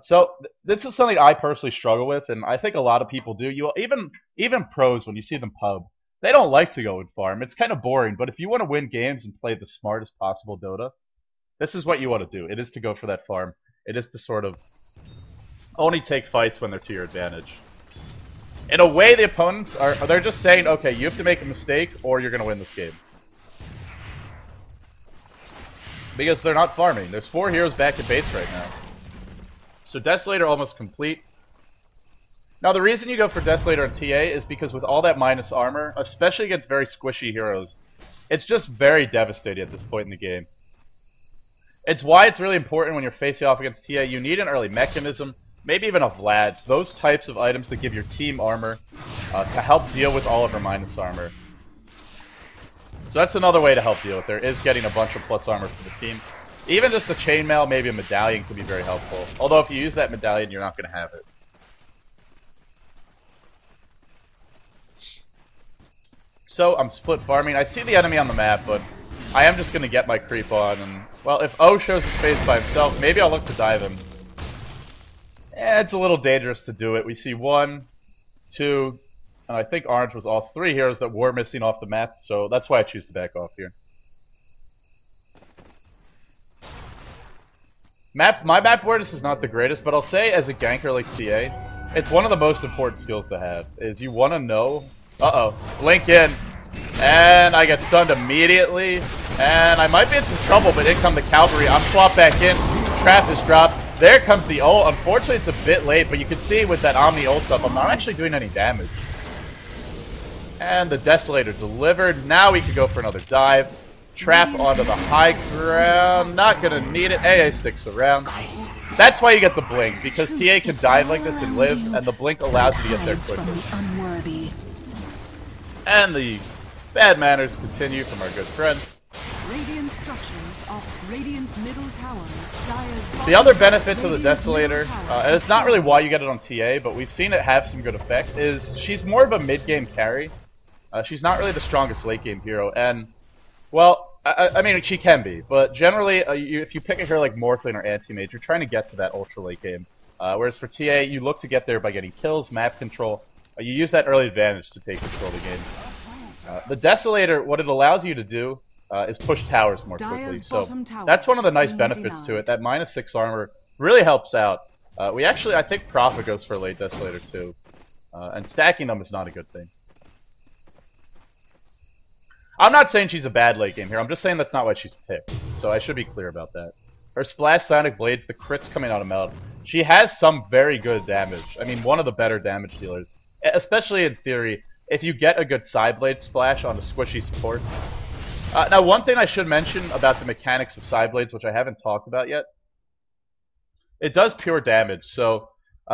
So this is something I personally struggle with, and I think a lot of people do. Even pros, when you see them pub, they don't like to go and farm. It's kind of boring, but if you want to win games and play the smartest possible Dota, this is what you want to do. It is to go for that farm. It is to sort of only take fights when they're to your advantage. In a way, the opponents they're just saying, okay, you have to make a mistake or you're going to win this game. Because they're not farming. There's 4 heroes back at base right now. So Desolator almost complete. Now the reason you go for Desolator and TA is because with all that minus armor, especially against very squishy heroes, it's just very devastating at this point in the game. It's why it's really important when you're facing off against TA, you need an early mechanism, maybe even a Vlad's, those types of items that give your team armor to help deal with all of her minus armor. So that's another way to help deal with her, is getting a bunch of plus armor for the team. Even just a chainmail, maybe a medallion could be very helpful. Although if you use that medallion, you're not going to have it. So I'm split farming. I see the enemy on the map, but I am just going to get my creep on. And well, if O shows a space by himself, maybe I'll look to dive him. It's a little dangerous to do it. We see 1, 2, and I think orange was also 3 heroes that were missing off the map, so that's why I choose to back off here. My map awareness is not the greatest, but I'll say as a ganker like TA, it's one of the most important skills to have, is you want to know... Uh-oh. Blink in. And I get stunned immediately. And I might be in some trouble, but in come the cavalry. I'm swapped back in. Trap is dropped. There comes the ult. Unfortunately, it's a bit late, but you can see with that Omni ult up, I'm not actually doing any damage. And the Desolator delivered. Now we can go for another dive. Trap onto the high ground. Not gonna need it. AA sticks around. That's why you get the blink, because TA can dive like this and live, and the blink allows you to get there quickly. And the bad manners continue from our good friend. Radiant structures off Radiant's middle tower. Dire's the other benefits of the Desolator, and it's not really why you get it on TA, but we've seen it have some good effect, is she's more of a mid-game carry. She's not really the strongest late-game hero, and, well, I mean, she can be, but generally, if you pick a hero like Morphling or Anti-Mage, you're trying to get to that ultra late game. Whereas for TA, you look to get there by getting kills, map control. You use that early advantage to take control of the game. The Desolator, what it allows you to do is push towers more quickly. So that's one of the nice benefits to it. That -6 armor really helps out. I think Prophet goes for a late Desolator too. And stacking them is not a good thing. I'm not saying she's a bad late game here. I'm just saying that's not why she's picked. So I should be clear about that. Her Splash Psionic Blades, the crits coming out of Meld. She has some very good damage. I mean, one of the better damage dealers. Especially in theory, if you get a good side blade splash on the squishy supports. Now, one thing I should mention about the mechanics of side blades, which I haven't talked about yet. It does pure damage. So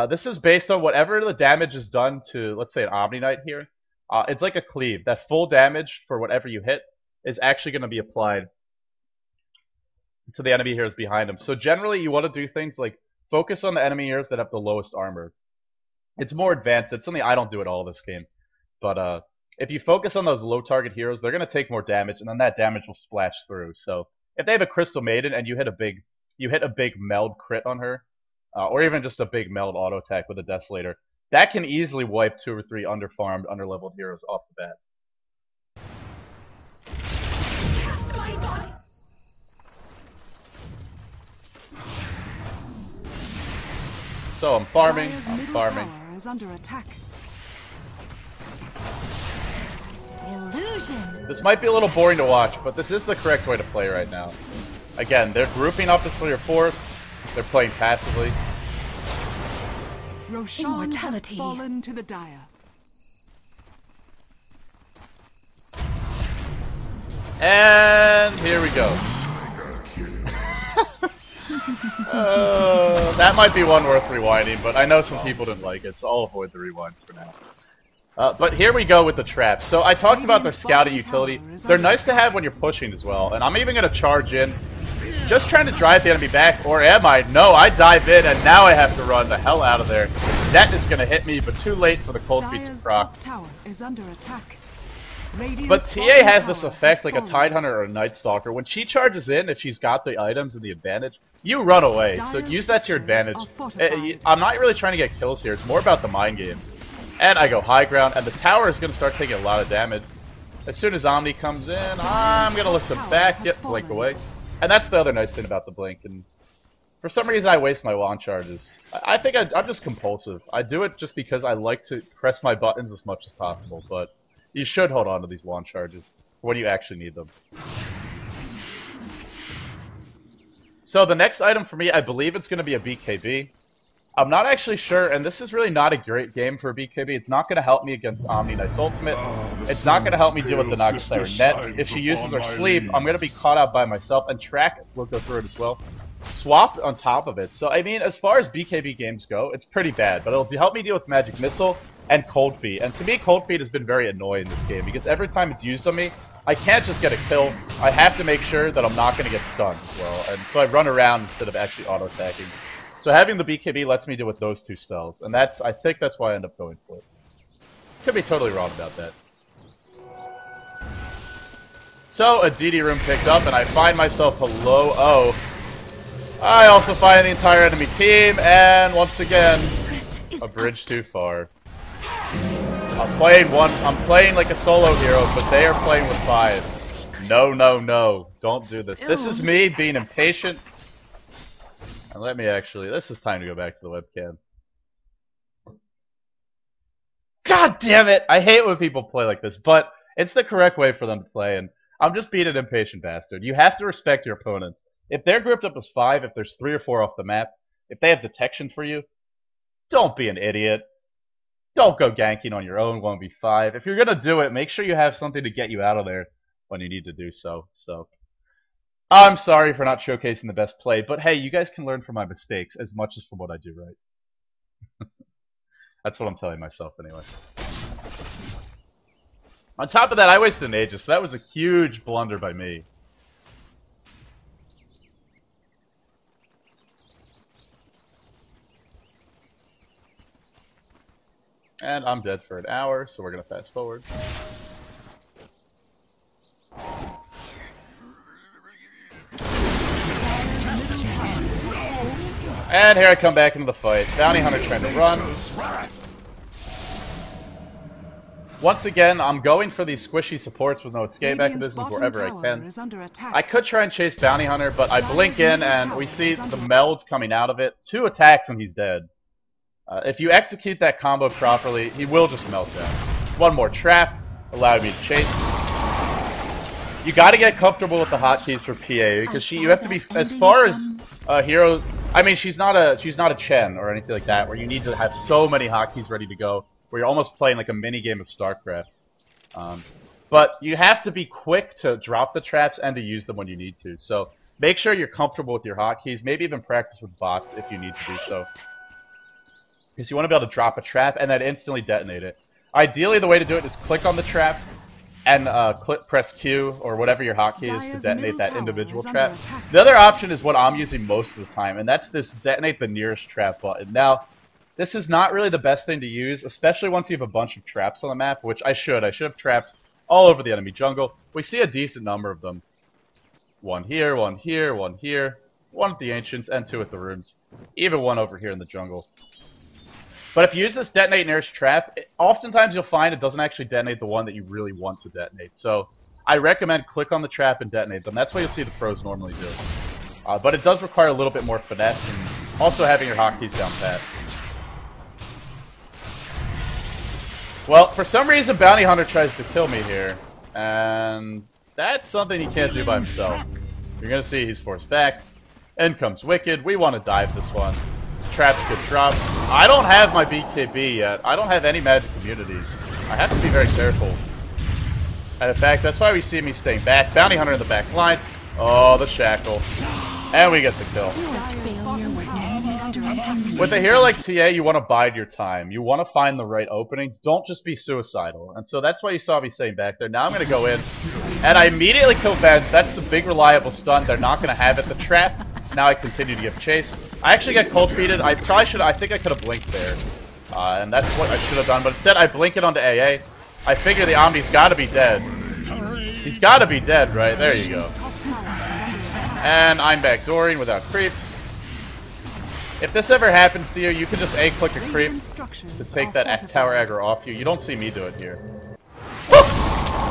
this is based on whatever the damage is done to, let's say, an Omni Knight here. It's like a cleave. That full damage for whatever you hit is actually going to be applied to the enemy heroes behind him. So generally, you want to do things like focus on the enemy heroes that have the lowest armor. It's more advanced. It's something I don't do at all this game. But if you focus on those low target heroes, they're going to take more damage, and then that damage will splash through. So if they have a Crystal Maiden and you hit a big meld crit on her, or even just a big meld auto attack with a Desolator, that can easily wipe 2 or 3 underfarmed, underleveled heroes off the bat. So I'm farming. Is under attack. Illusion. This might be a little boring to watch, but this is the correct way to play right now. Again, they're grouping up as 3 or 4. They're playing passively. Roshan has fallen to the Dire. And here we go. That might be one worth rewinding, but I know some people didn't like it, so I'll avoid the rewinds for now. But here we go with the traps. So I talked about their scouting utility. They're nice to have when you're pushing as well, and I'm even going to charge in. Just trying to drive the enemy back, or am I? No, I dive in, and now I have to run the hell out of there. That is going to hit me, but too late for the cold feet to proc. But TA has this effect like a Tidehunter or a Night Stalker. When she charges in, if she's got the items and the advantage, you run away. So use that to your advantage. I'm not really trying to get kills here. It's more about the mind games. And I go high ground, and the tower is going to start taking a lot of damage. As soon as Omni comes in, I'm going to look to back, blink away. And that's the other nice thing about the blink. And for some reason, I waste my wand charges. I think I'm just compulsive. I do it just because I like to press my buttons as much as possible. But you should hold on to these wand charges when you actually need them. So the next item for me, I believe it's going to be a BKB. I'm not actually sure, and this is really not a great game for a BKB. It's not going to help me against Omni Knight's ultimate. It's not going to help me deal with the Nagasiren net. If she uses her sleep, I'm going to be caught out by myself, and Track will go through it as well. Swap on top of it. So, I mean, as far as BKB games go, it's pretty bad, but it'll help me deal with Magic Missile and Cold Feet. And to me, Cold Feet has been very annoying in this game, because every time it's used on me, I can't just get a kill. I have to make sure that I'm not going to get stunned as well. And so I run around instead of actually auto-attacking. So having the BKB lets me deal with those 2 spells, and I think that's why I end up going for it. Could be totally wrong about that. So, a DD room picked up, and I find myself a low O. I also find the entire enemy team, and once again, a bridge too far. I'm playing like a solo hero, but they are playing with 5. No, no, no. Don't do this. This is me being impatient. And let me actually, this is time to go back to the webcam. God damn it! I hate when people play like this, but it's the correct way for them to play, and I'm just being an impatient bastard. You have to respect your opponents. If they're grouped up as 5, if there's 3 or 4 off the map, if they have detection for you, don't be an idiot. Don't go ganking on your own 1v5. If you're gonna do it, make sure you have something to get you out of there when you need to do so. So, I'm sorry for not showcasing the best play, but hey, you guys can learn from my mistakes as much as from what I do right. That's what I'm telling myself anyway. On top of that, I wasted an Aegis, so that was a huge blunder by me. And I'm dead for an hour, so we're gonna fast forward. And here I come back into the fight. Bounty Hunter trying to run. Once again, I'm going for these squishy supports with no escape mechanisms wherever I can. I could try and chase Bounty Hunter, but I blink in and we see the melds coming out of it. 2 attacks and he's dead. If you execute that combo properly, he will just melt down. 1 more trap, allowing me to chase. You gotta get comfortable with the hotkeys for PA, because you have to be, as far as heroes, I mean, she's not a Chen or anything like that, where you need to have so many hotkeys ready to go, where you're almost playing like a mini game of StarCraft. But you have to be quick to drop the traps and to use them when you need to. So make sure you're comfortable with your hotkeys, maybe even practice with bots if you need to do so. Because you want to be able to drop a trap and then instantly detonate it. Ideally, the way to do it is click on the trap and press Q or whatever your hotkey is to detonate that individual trap. The other option is what I'm using most of the time, and that's this detonate the nearest trap button. Now, this is not really the best thing to use, especially once you have a bunch of traps on the map, which I should. I should have traps all over the enemy jungle. We see a decent number of them. 1 here, 1 here, 1 here, 1 at the Ancients, and 2 at the rooms. Even 1 over here in the jungle. But if you use this detonate nearest trap, oftentimes you'll find it doesn't actually detonate the one that you really want to detonate. So I recommend click on the trap and detonate them. That's what you'll see the pros normally do. But it does require a little bit more finesse and also having your hotkeys down pat. Well, for some reason Bounty Hunter tries to kill me here. And that's something he can't do by himself. You're going to see he's forced back. In comes Wicked. We want to dive this one. Traps get dropped. I don't have my BKB yet. I don't have any magic immunities. I have to be very careful. And in fact, that's why we see me staying back. Bounty Hunter in the back lines. Oh, the shackle. And we get the kill. With a hero like TA, you want to bide your time. You want to find the right openings. Don't just be suicidal. And so that's why you saw me staying back there. Now I'm going to go in. And I immediately kill Benz. That's the big reliable stun. They're not going to have it. The trap. Now I continue to give chase. I actually got cold feeded. I think I could have blinked there. And that's what I should have done. But instead, I blink it onto AA. I figure the Omni's got to be dead. He's got to be dead, right? There you go. And I'm backdooring without creeps. If this ever happens to you, you can just A-click a creep to take that tower aggro off you. You don't see me do it here. Woo!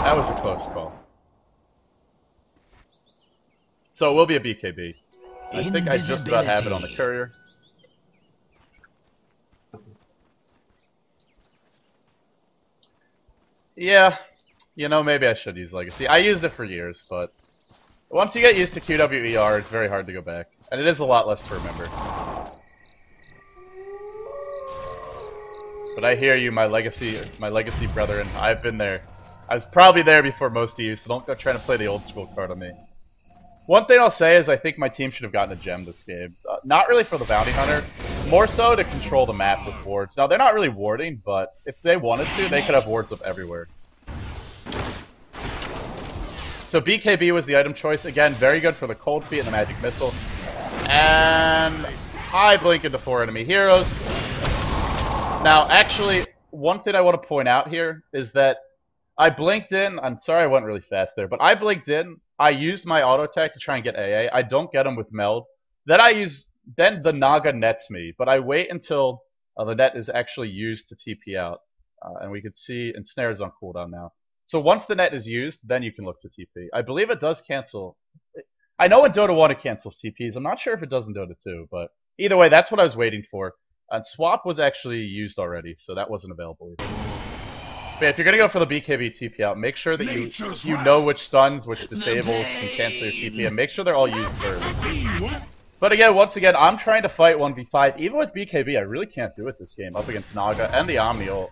That was a close call. So it will be a BKB. I think I just about have it on the courier. Yeah, you know, maybe I should use Legacy. I used it for years, but once you get used to QWER, it's very hard to go back. And it is a lot less to remember. But I hear you, my legacy brethren. I've been there. I was probably there before most of you, so don't go trying to play the old school card on me. One thing I'll say is I think my team should have gotten a gem this game. Not really for the Bounty Hunter, more so to control the map with wards. Now, they're not really warding, but if they wanted to, they could have wards up everywhere. So BKB was the item choice. Again, very good for the Cold Feet and the Magic Missile. And I blink into 4 enemy heroes. Now, actually, one thing I want to point out here is that I blinked in. I'm sorry I went really fast there, but I blinked in. I used my auto attack to try and get AA. I don't get him with meld. Then the Naga nets me, but I wait until the net is actually used to TP out. And we can see Ensnare's on cooldown now. So once the net is used, then you can look to TP. I believe it does cancel. I know in Dota 1 it cancels TPs. I'm not sure if it does in Dota 2, but either way, that's what I was waiting for. And swap was actually used already, so that wasn't available either. But if you're going to go for the BKB TP out, make sure that you know which stuns, which disables can cancel your TP, and make sure they're all used early. But again, once again, I'm trying to fight 1v5. Even with BKB, I really can't do it this game up against Naga and the Omni ult.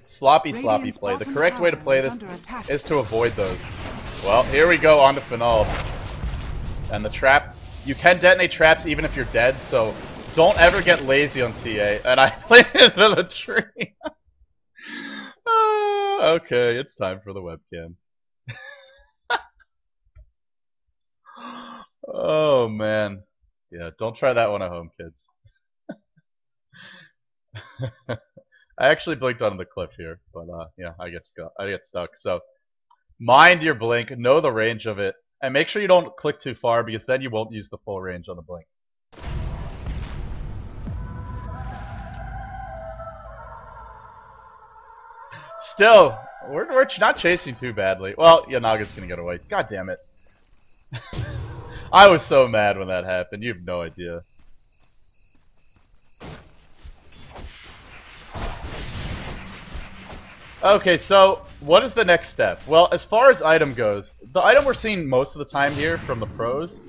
Sloppy play. The correct way to play this is to avoid those. Well, here we go on to Finale. And the trap. You can detonate traps even if you're dead, so don't ever get lazy on TA. And I planted in a tree. Okay, it's time for the webcam. Oh, man. Yeah, don't try that one at home, kids. I actually blinked on the cliff here, but yeah, I get stuck. So mind your blink, know the range of it, and make sure you don't click too far because then you won't use the full range on the blink. Still, we're not chasing too badly. Well, Yanaga's gonna get away. God damn it. I was so mad when that happened. You have no idea. Okay, so what is the next step? Well, as far as item goes, the item we're seeing most of the time here from the pros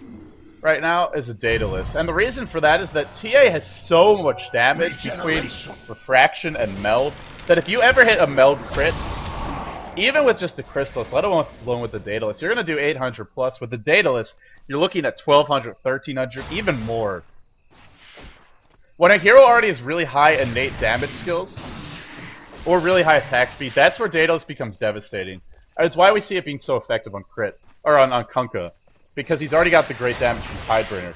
right now is a Daedalus. And the reason for that is that TA has so much damage between refraction and meld that if you ever hit a meld crit, even with just the crystals, let alone with the Daedalus, you're going to do 800 plus. With the Daedalus, you're looking at 1200, 1300, even more. When a hero already has really high innate damage skills, or really high attack speed, that's where Daedalus becomes devastating. And it's why we see it being so effective on crit, or on Kunkka, because he's already got the great damage from Tidebringer.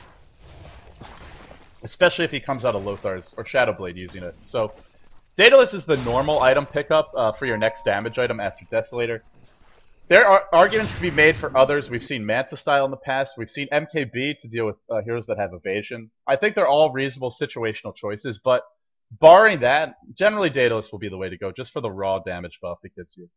Especially if he comes out of Lothar's, or Shadowblade using it. So, Daedalus is the normal item pickup for your next damage item after Desolator. There are arguments to be made for others. We've seen Manta Style in the past. We've seen MKB to deal with heroes that have evasion. I think they're all reasonable situational choices, but barring that, generally Daedalus will be the way to go, just for the raw damage buff it gives you.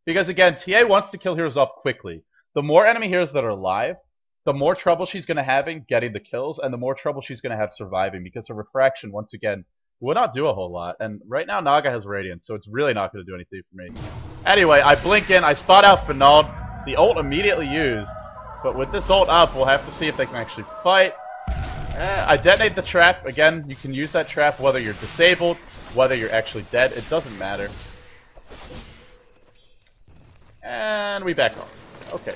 Because again, TA wants to kill heroes off quickly. The more enemy heroes that are alive, the more trouble she's going to have in getting the kills, and the more trouble she's going to have surviving, because her refraction, once again, will not do a whole lot. And right now Naga has Radiance, so it's really not going to do anything for me. Anyway, I blink in, I spot out Finale, the ult immediately used, but with this ult up, we'll have to see if they can actually fight. I detonate the trap. Again, you can use that trap whether you're disabled, whether you're actually dead, it doesn't matter. And we back off. Okay.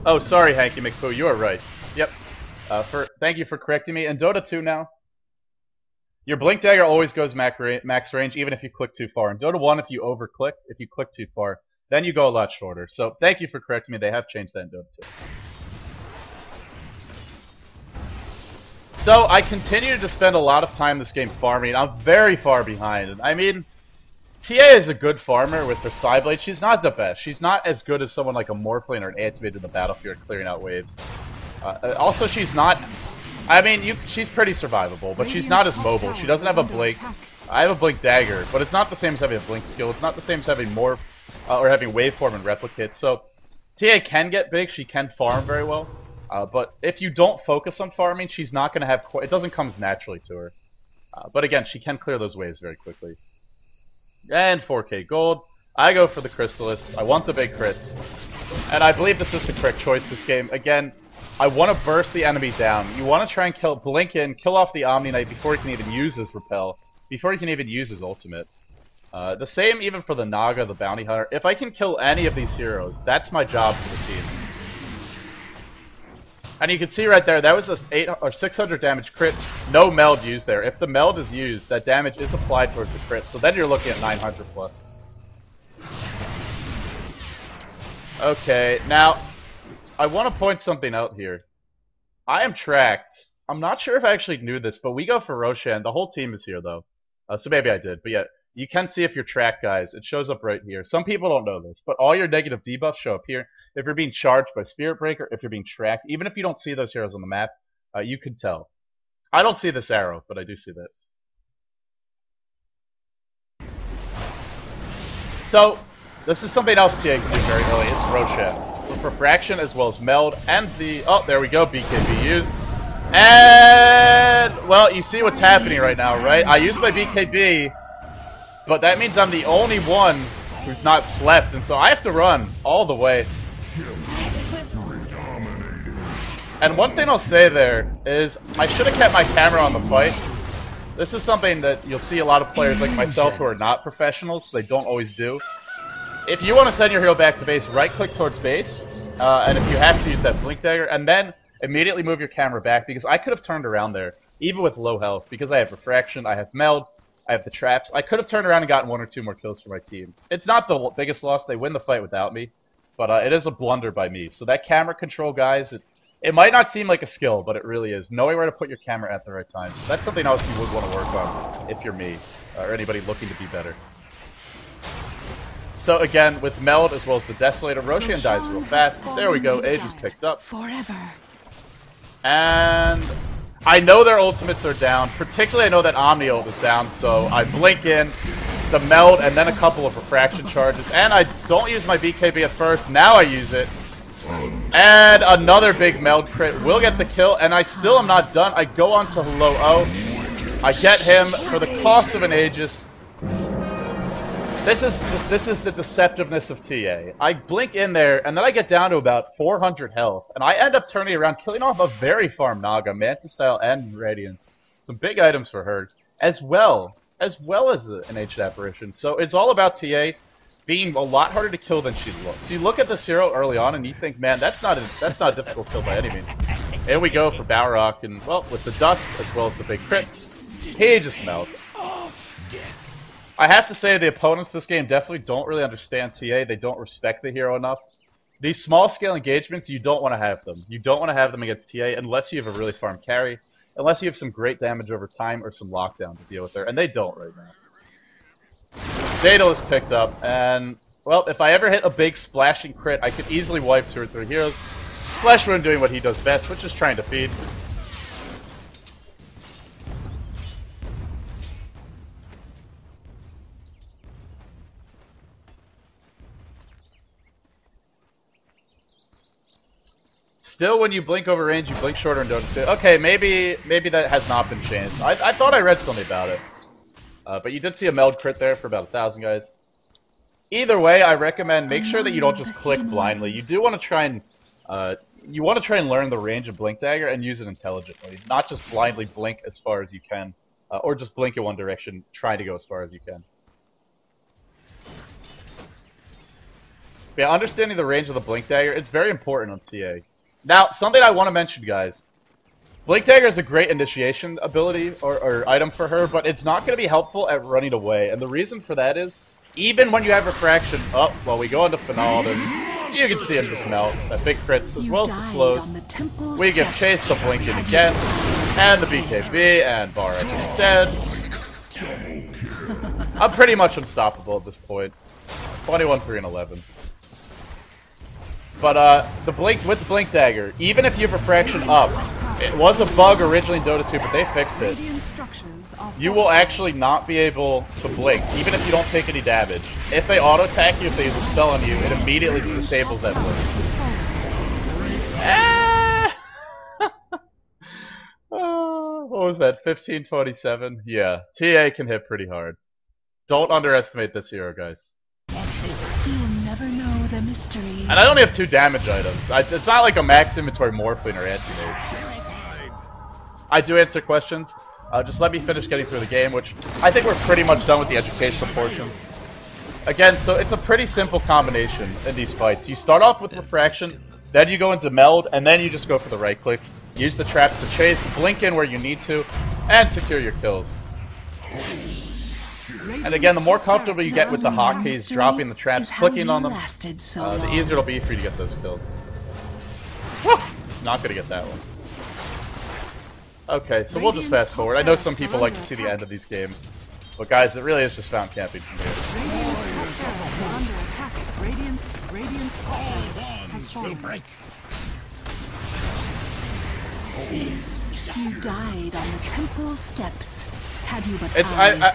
Oh, sorry, Hanky McPoo, you are right. Yep. Thank you for correcting me. In Dota 2 now, your Blink Dagger always goes max range, even if you click too far. In Dota 1, if you click too far, then you go a lot shorter. So thank you for correcting me. They have changed that in Dota 2. So I continue to spend a lot of time this game farming. I'm very far behind. And I mean, TA is a good farmer with her Psyblade. She's not the best. She's not as good as someone like a Morphling or an Antimate in the battlefield clearing out waves. Also, she's not... I mean, she's pretty survivable, but she's not as mobile. She doesn't have a Blink. I have a Blink Dagger, but it's not the same as having a Blink skill. It's not the same as having Morph, or having Waveform and Replicate. So, TA can get big. She can farm very well. But if you don't focus on farming, she's not going to have... It doesn't come as naturally to her. But again, she can clear those waves very quickly. And 4k gold. I go for the Chrysalis. I want the big crits. And I believe this is the correct choice this game. Again, I want to burst the enemy down. You want to try and blink in, kill off the Omni Knight before he can even use his Repel. Before he can even use his ultimate. The same even for the Naga, the Bounty Hunter. If I can kill any of these heroes, that's my job for the team. And you can see right there, that was a 800 or 600 damage crit, no meld used there. If the meld is used, that damage is applied towards the crit, so then you're looking at 900 plus. Okay, now, I want to point something out here. I am tracked I'm not sure if I actually knew this, but we go for Roshan. The whole team is here, though. So maybe I did. But yeah, you can see if you're tracked, guys. It shows up right here. Some people don't know this, but all your negative debuffs show up here. If you're being charged by Spirit Breaker, if you're being tracked, even if you don't see those heroes on the map, you can tell. I don't see this arrow, but I do see this. So, this is something else TA can do very early. It's Roshan. With Refraction as well as Meld and the... Oh, there we go. BKB used. And... Well, you see what's happening right now, right? I used my BKB, but that means I'm the only one who's not slept, and so I have to run all the way. And one thing I'll say there is I should have kept my camera on the fight. This is something that you'll see a lot of players like myself who are not professionals, so they don't always do. If you want to send your hero back to base, right-click towards base, and if you have to, use that blink dagger, and then immediately move your camera back, because I could have turned around there, even with low health, because I have Refraction, I have Meld, I have the traps. I could have turned around and gotten 1 or 2 more kills for my team. It's not the biggest loss, they win the fight without me, but it is a blunder by me. So that camera control, guys, it might not seem like a skill, but it really is. Knowing where to put your camera at the right time. So that's something else you would want to work on if you're me, or anybody looking to be better. So again, with Meld as well as the Desolator, Roshan dies real fast. There we go, Age is picked up. Forever. And I know their ultimates are down. Particularly I know that Omni ult is down, so I blink in the Meld and then a couple of Refraction charges. And I don't use my BKB at first, now I use it. And another big Meld crit will get the kill, and I still am not done. I go on to Hello O. I get him for the cost of an Aegis. This is the deceptiveness of TA. I blink in there, and then I get down to about 400 health, and I end up turning around, killing off a very farm Naga, Manta Style and Radiance. Some big items for her, as well as an Ancient Apparition. So it's all about TA being a lot harder to kill than she looks. You look at this hero early on, and you think, man, that's not a difficult kill by any means. And we go for Balrog, and well, with the dust as well as the big crits, he just melts. I have to say the opponents this game definitely don't really understand TA. They don't respect the hero enough. These small-scale engagements, you don't want to have them. You don't want to have them against TA unless you have a really farm carry, unless you have some great damage over time or some lockdown to deal with her, and they don't right now. Daedal is picked up, and, well, if I ever hit a big splashing crit, I could easily wipe 2 or 3 heroes. Flesh Rune doing what he does best, which is trying to feed. Still, when you blink over range, you blink shorter in Dota 2. Okay, maybe that has not been changed. I thought I read something about it. But you did see a Meld crit there for about 1,000 guys. Either way, I recommend make sure that you don't just click blindly. You do want to try and learn the range of Blink Dagger and use it intelligently, not just blindly blink as far as you can, or just blink in one direction, trying to go as far as you can. But yeah, understanding the range of the Blink Dagger, it's very important on TA. Now, something I want to mention, guys. Blink Dagger is a great initiation ability or item for her, but it's not going to be helpful at running away. And the reason for that is, even when you have Refraction up, well, we go into Finale, then you can see him just melt. That big crits as well as the slows. We give chase to Blink in again, and the BKB, and Barak is dead. I'm pretty much unstoppable at this point. 21, 3, and 11. But with the Blink Dagger, even if you have Refraction up, it was a bug originally in Dota 2, but they fixed it. You will actually not be able to blink, even if you don't take any damage. If they auto-attack you, if they use a spell on you, it immediately disables that blink. What was that, 1527? Yeah, TA can hit pretty hard. Don't underestimate this hero, guys. Never know the mysteries. And I only have 2 damage items. It's not like a max inventory Morphling or Anti-Mage. I do answer questions. Just let me finish getting through the game, which I think we're pretty much done with the educational portion. Again, so it's a pretty simple combination in these fights. You start off with Refraction, then you go into Meld, and then you just go for the right clicks. Use the traps to chase, blink in where you need to, and secure your kills. And again, the more comfortable you get with the hotkeys, dropping the traps, clicking on them, the easier it'll be for you to get those kills. Woo! Not gonna get that one. Okay, so we'll just fast forward. I know some people like to see the end of these games. But guys, it really is just found camping from here. Radiant's top barracks are under attack. Radiant's top barracks has fallen. You died on the temple steps. Had you but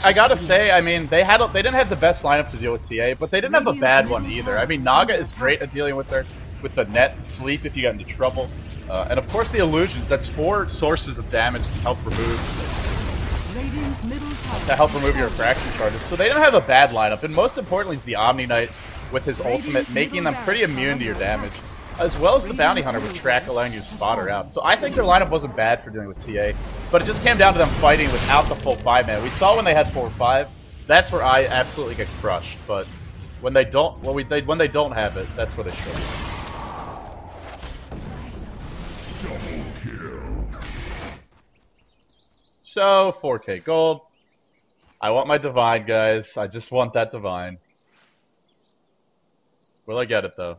I gotta say, I mean, they didn't have the best lineup to deal with TA, but they didn't have a bad one either. I mean, Naga is great at dealing with the net and sleep if you get into trouble. And of course the illusions, that's 4 sources of damage to help remove your fraction charges. So they don't have a bad lineup, and most importantly is the Omni Knight with his ultimate, making them pretty immune to your damage, as well as the Bounty Hunter with track allowing you to spot her out. So I think their lineup wasn't bad for dealing with TA, but it just came down to them fighting without the full 5-man. We saw when they had 4-5, that's where I absolutely get crushed, but when they don't, when they don't have it, that's where they struggle. So, 4k gold. I want my divine, guys. I just want that divine. Will I get it, though?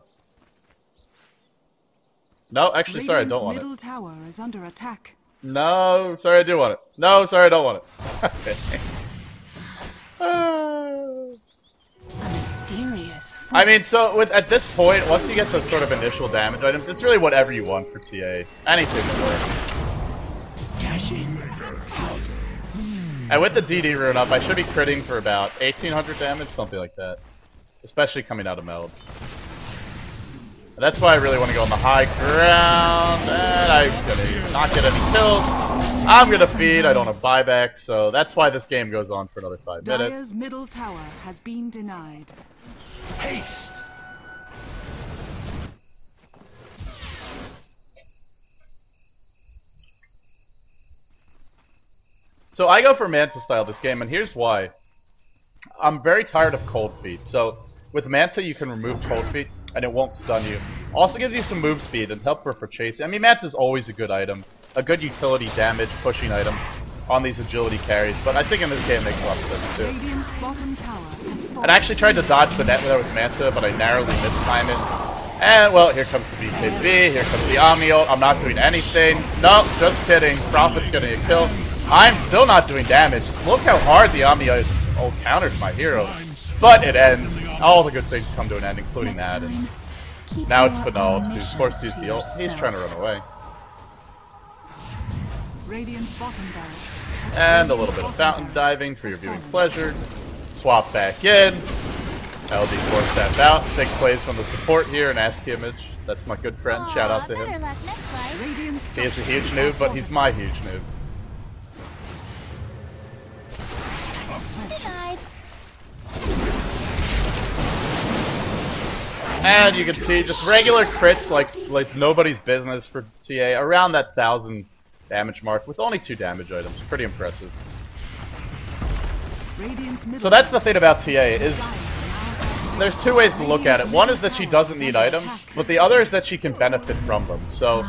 No, actually, sorry, I don't want it. Middle tower is under attack. No, sorry, I do want it. No, sorry, I don't want it. Okay. A mysterious force. I mean, so at this point, once you get the sort of initial damage items, it's really whatever you want for TA. Anything will work. Cash in. And with the DD rune up, I should be critting for about 1800 damage, something like that. Especially coming out of Meld. And that's why I really want to go on the high ground, and I'm gonna not get any kills. I'm gonna feed, I don't have buyback, so that's why this game goes on for another 5 minutes. Dire's middle tower has been denied. Haste! So I go for Manta style this game, and here's why. I'm very tired of cold feet. So with Manta you can remove cold feet, and it won't stun you. Also gives you some move speed and help for chasing. I mean, Manta's always a good item, a good utility damage pushing item on these agility carries, but I think in this game it makes a lot of sense too. Radiant's bottom tower has fallen. I actually tried to dodge the net with Manta, but I narrowly mistimed it. And, well, here comes the BKB, here comes the Omni ult. I'm not doing anything. Nope, just kidding. Prophet's gonna get killed. I'm still not doing damage. Just look how hard the Omni ult counters my hero. But it ends. All the good things come to an end, including that. And now it's Final, who of course sees the ult. He's trying to run away. Radiant's bottom barracks. And a little bit of fountain diving for your viewing pleasure. Swap back in. LD force that out. Big plays from the support here in Ask Image. That's my good friend. Shout out to him. He is a huge noob, but he's my huge noob. And you can see just regular crits like nobody's business for TA around that 1000 damage mark with only 2 damage items. Pretty impressive. So that's the thing about TA is there's 2 ways to look at it. One is that she doesn't need items, but the other is that she can benefit from them. So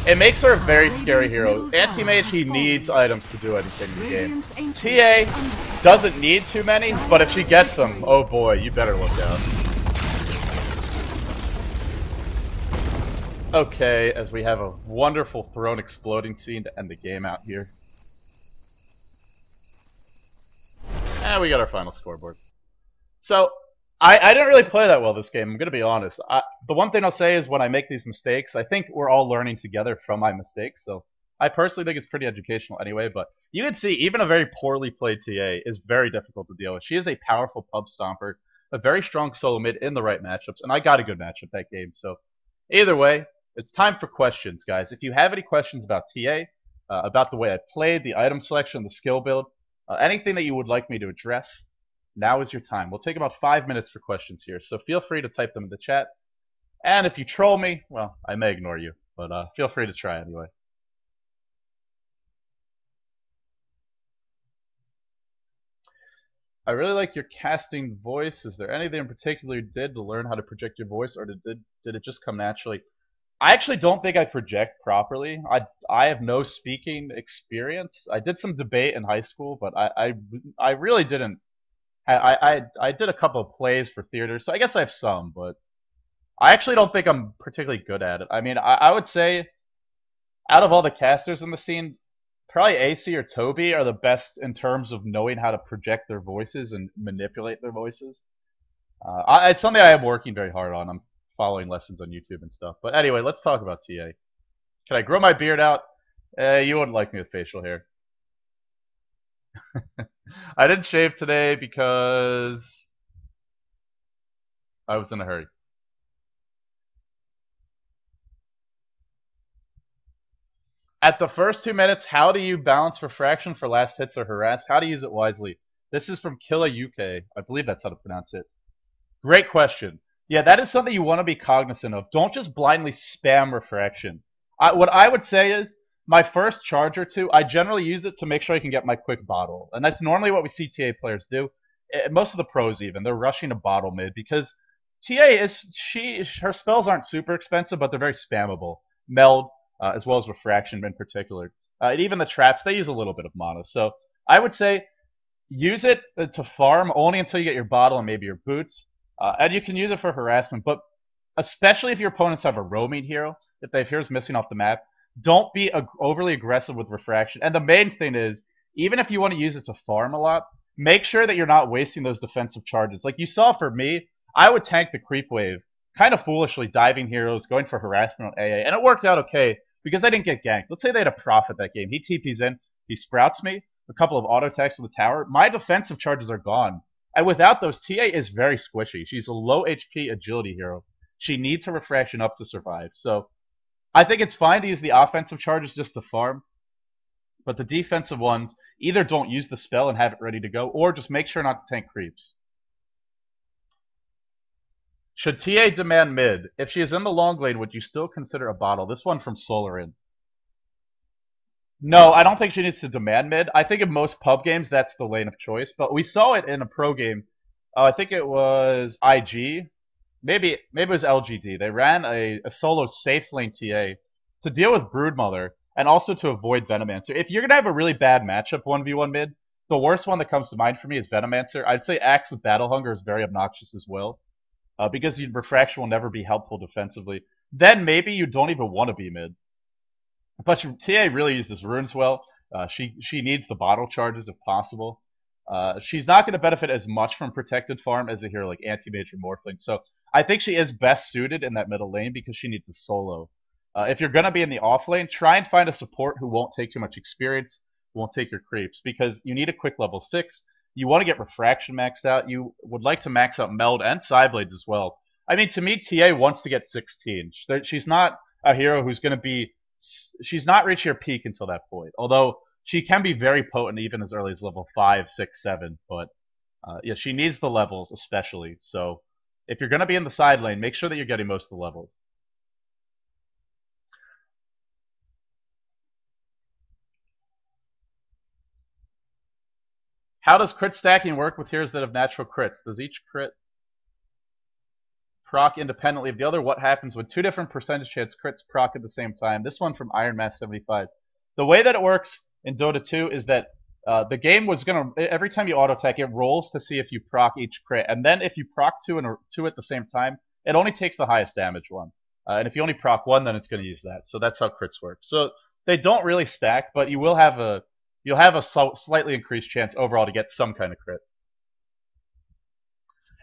it makes her a very scary hero. Anti-mage, he needs items to do anything in the game. TA doesn't need too many, but if she gets them, oh boy, you better look out. Okay, as we have a wonderful throne exploding scene to end the game out here. And we got our final scoreboard. So, I didn't really play that well this game, I'm gonna be honest. The one thing I'll say is when I make these mistakes, I think we're all learning together from my mistakes, so I personally think it's pretty educational anyway, but you can see even a very poorly played TA is very difficult to deal with. She is a powerful pub stomper, a very strong solo mid in the right matchups, and I got a good matchup that game, so either way, it's time for questions, guys. If you have any questions about TA, about the way I played, the item selection, the skill build, anything that you would like me to address, now is your time. We'll take about 5 minutes for questions here, so feel free to type them in the chat. And if you troll me, well, I may ignore you, but feel free to try anyway. I really like your casting voice. Is there anything in particular you did to learn how to project your voice, or did it just come naturally? I actually don't think I project properly. I have no speaking experience. I did some debate in high school, but I really didn't. I did a couple of plays for theater, so I guess I have some, but I actually don't think I'm particularly good at it. I mean, I would say out of all the casters in the scene, probably AC or Toby are the best in terms of knowing how to project their voices and manipulate their voices. It's something I am working very hard on. I'm following lessons on YouTube and stuff. But anyway, let's talk about TA. Can I grow my beard out? You wouldn't like me with facial hair. I didn't shave today because I was in a hurry. At the first 2 minutes, how do you balance refraction for last hits or harass? How to use it wisely? This is from Killa UK. I believe that's how to pronounce it. Great question. Yeah, that is something you want to be cognizant of. Don't just blindly spam refraction. What I would say is, my first charge or two, I generally use it to make sure I can get my quick bottle. And that's normally what we see TA players do. Most of the pros even, they're rushing a bottle mid because TA her spells aren't super expensive, but they're very spammable. Meld, as well as refraction in particular. And even the traps, they use a little bit of mana. So I would say use it to farm only until you get your bottle and maybe your boots. And you can use it for harassment, but especially if your opponents have a roaming hero, if they have heroes missing off the map, don't be overly aggressive with refraction. And the main thing is, even if you want to use it to farm a lot, make sure that you're not wasting those defensive charges. Like you saw for me, I would tank the creep wave, kind of foolishly diving heroes, going for harassment on AA, and it worked out okay because I didn't get ganked. Let's say they had a Prophet that game. He TPs in, he sprouts me, a couple of auto attacks with the tower. My defensive charges are gone. And without those, TA is very squishy. She's a low HP agility hero. She needs her refraction up to survive. So I think it's fine to use the offensive charges just to farm, but the defensive ones, either don't use the spell and have it ready to go, or just make sure not to tank creeps. Should TA demand mid? If she is in the long lane, would you still consider a bottle? This one from Solarin. No, I don't think she needs to demand mid. I think in most pub games, that's the lane of choice, but we saw it in a pro game. I think it was IG. Maybe it was LGD. They ran a solo safe lane TA to deal with Broodmother and also to avoid Venomancer. If you're going to have a really bad matchup 1v1 mid, the worst one that comes to mind for me is Venomancer. I'd say Axe with Battle Hunger is very obnoxious as well because your refraction will never be helpful defensively. Then maybe you don't even want to be mid. But your TA really uses runes well. She needs the bottle charges if possible. She's not going to benefit as much from protected farm as a hero like Anti-Mage or Morphling. So I think she is best suited in that middle lane because she needs a solo. If you're going to be in the off lane, try and find a support who won't take too much experience, won't take your creeps, because you need a quick level 6. You want to get refraction maxed out. You would like to max out Meld and Psyblades as well. I mean, to me, TA wants to get 16. She's not a hero who's going to be... She's not reaching her peak until that point. Although she can be very potent even as early as level 5, 6, 7. But yeah, she needs the levels especially. So if you're going to be in the side lane, make sure that you're getting most of the levels. How does crit stacking work with heroes that have natural crits? Does each crit proc independently of the other? What happens when two different percentage chance crits proc at the same time? This one from IronMass75. The way that it works in Dota 2 is that the game was going to, every time you auto attack, it rolls to see if you proc each crit. And then if you proc two at the same time, it only takes the highest damage one. And if you only proc one, then it's going to use that. So that's how crits work. So they don't really stack, but you will have you'll have a slightly increased chance overall to get some kind of crit.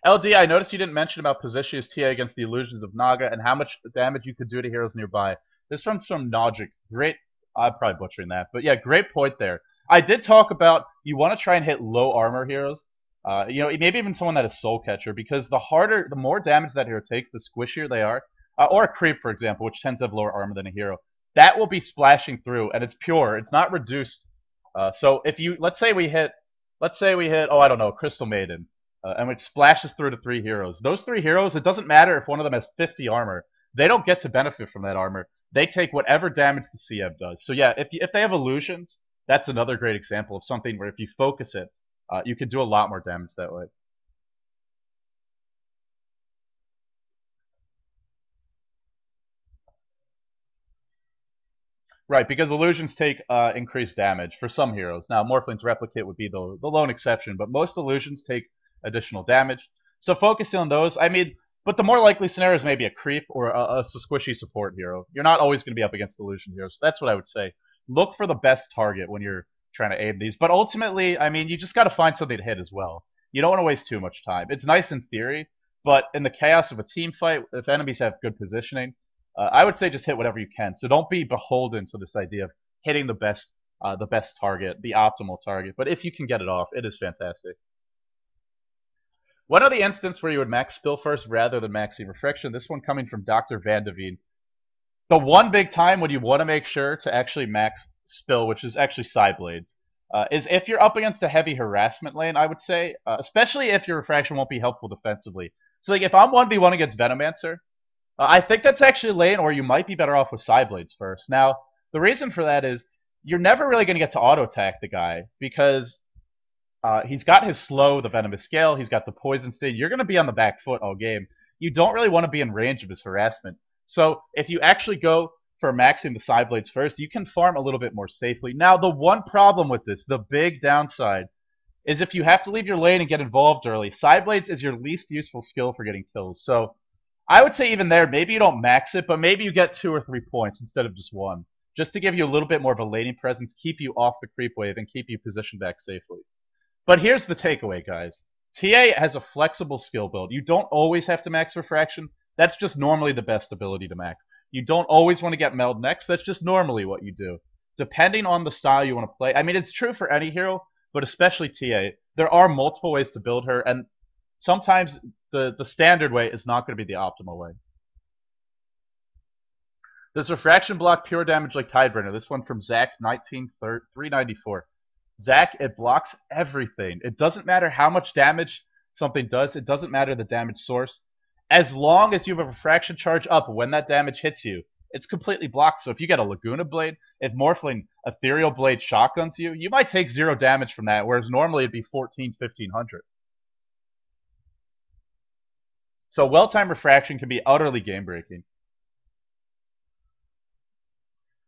LD, I noticed you didn't mention about positioning as TA against the illusions of Naga and how much damage you could do to heroes nearby. This comes from Nogic. Great, I'm probably butchering that, but yeah, great point there. I did talk about you want to try and hit low armor heroes. You know, maybe even someone that is Soul Catcher, because the more damage that hero takes, the squishier they are. Or a creep, for example, which tends to have lower armor than a hero. That will be splashing through, and it's pure. It's not reduced. So if you, let's say we hit, oh, I don't know, Crystal Maiden, and it splashes through to 3 heroes. Those 3 heroes, it doesn't matter if one of them has 50 armor. They don't get to benefit from that armor. They take whatever damage the CM does. So yeah, if they have illusions, that's another great example of something where if you focus it, you can do a lot more damage that way. Right, because illusions take increased damage for some heroes. Now, Morphling's Replicate would be the lone exception, but most illusions take additional damage. So focusing on those, I mean, but the more likely scenario is maybe a creep or a squishy support hero. You're not always going to be up against illusion heroes. So that's what I would say. look for the best target when you're trying to aim these. But ultimately, I mean, you just got to find something to hit as well. You don't want to waste too much time. It's nice in theory, but in the chaos of a team fight, if enemies have good positioning, I would say just hit whatever you can. So don't be beholden to this idea of hitting the best target, the optimal target. But if you can get it off, it is fantastic. One other instance where you would max spill first rather than maxing refraction, this one coming from Dr. Van de Veen. The one big time when you want to make sure to actually max spill, which is actually side blades, is if you're up against a heavy harassment lane, I would say, especially if your refraction won't be helpful defensively. So like if I'm 1v1 against Venomancer, I think that's actually a lane where you might be better off with side blades first. Now, the reason for that is you're never really going to get to auto attack the guy because he's got his slow, the venomous scale, he's got the poison stain. You're going to be on the back foot all game. You don't really want to be in range of his harassment. So if you actually go for maxing the side blades first, you can farm a little bit more safely. Now, the one problem with this, the big downside, is if you have to leave your lane and get involved early, side blades is your least useful skill for getting kills. So I would say even there, maybe you don't max it, but maybe you get 2 or 3 points instead of just 1. Just to give you a little bit more of a laning presence, keep you off the creep wave, and keep you positioned back safely. But here's the takeaway, guys. TA has a flexible skill build. You don't always have to max refraction. That's just normally the best ability to max. You don't always want to get meld next. That's just normally what you do. Depending on the style you want to play. I mean, it's true for any hero, but especially TA. There are multiple ways to build her, and sometimes the standard way is not going to be the optimal way. Does refraction block pure damage like Tideburner? This one from Zach19394. Zach, it blocks everything. It doesn't matter how much damage something does. It doesn't matter the damage source. As long as you have a refraction charge up when that damage hits you, it's completely blocked. So if you get a Laguna Blade, if Morphling Ethereal Blade shotguns you, you might take 0 damage from that, whereas normally it'd be 1500. So well-timed refraction can be utterly game-breaking.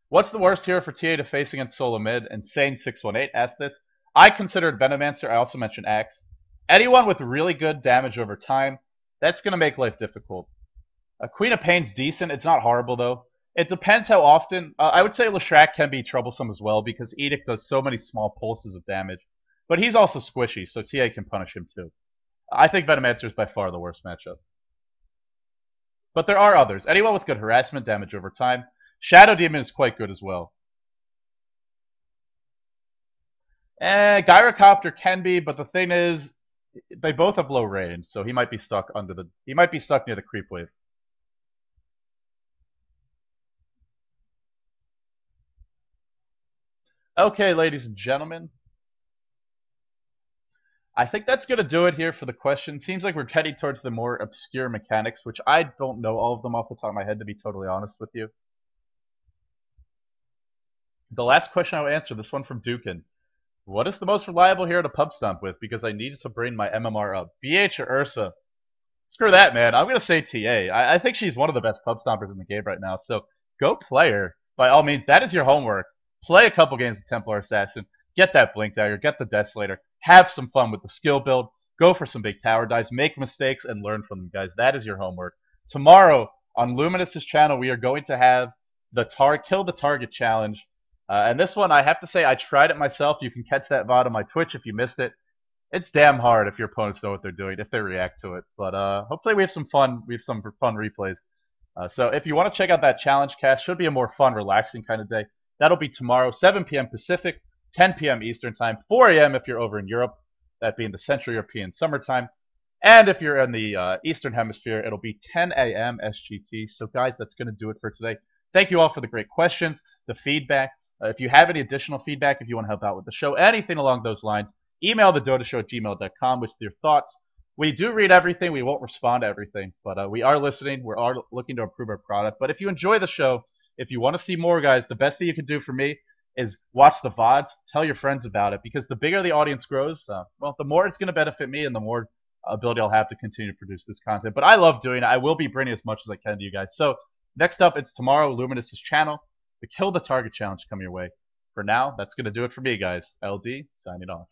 What's the worst hero for TA to face against solo mid? Insane618 asked this. I considered Venomancer. I also mentioned Axe. Anyone with really good damage over time, that's going to make life difficult. Queen of Pain's decent. It's not horrible, though. It depends how often. I would say Leshrac can be troublesome as well because Edict does so many small pulses of damage. But he's also squishy, so TA can punish him too. I think Venomancer is by far the worst matchup. But there are others. Anyone with good harassment damage over time. Shadow Demon is quite good as well. Gyrocopter can be, but the thing is, they both have low range, so he might be stuck near the creep wave. Okay, ladies and gentlemen. I think that's going to do it here for the question. Seems like we're heading towards the more obscure mechanics, which I don't know all of them off the top of my head, to be totally honest with you. The last question I will answer, this one from Dukin. What is the most reliable hero to pub stomp with? Because I needed to bring my MMR up. BH or Ursa? Screw that, man. I'm going to say TA. I think she's one of the best pub stompers in the game right now. So go play her. By all means, that is your homework. Play a couple games of Templar Assassin. Get that Blink Dagger. Get the Desolator. Have some fun with the skill build. Go for some big tower dives. Make mistakes and learn from them, guys. That is your homework. Tomorrow on Luminous's channel, we are going to have the Kill the Target Challenge. And this one, I have to say, I tried it myself. You can catch that VOD on my Twitch if you missed it. It's damn hard if your opponents know what they're doing, if they react to it. But hopefully we have some fun. We have some fun replays. So if you want to check out that challenge cast, should be a more fun, relaxing kind of day. That'll be tomorrow, 7 p.m. Pacific, 10 p.m. Eastern Time, 4 a.m. if you're over in Europe, that being the Central European summertime. And if you're in the Eastern Hemisphere, it'll be 10 a.m. SGT. So guys, that's going to do it for today. Thank you all for the great questions, the feedback. If you have any additional feedback, if you want to help out with the show, anything along those lines, email thedotashow@gmail.com with your thoughts. We do read everything. We won't respond to everything, but we are listening. We are looking to improve our product. But if you enjoy the show, if you want to see more, guys, the best thing you can do for me is watch the VODs, tell your friends about it, because the bigger the audience grows, well, the more it's going to benefit me and the more ability I'll have to continue to produce this content. But I love doing it. I will be bringing as much as I can to you guys. So next up, it's tomorrow, Luminous's channel. The Kill the Target Challenge coming your way. For now, that's going to do it for me, guys. LD, signing off.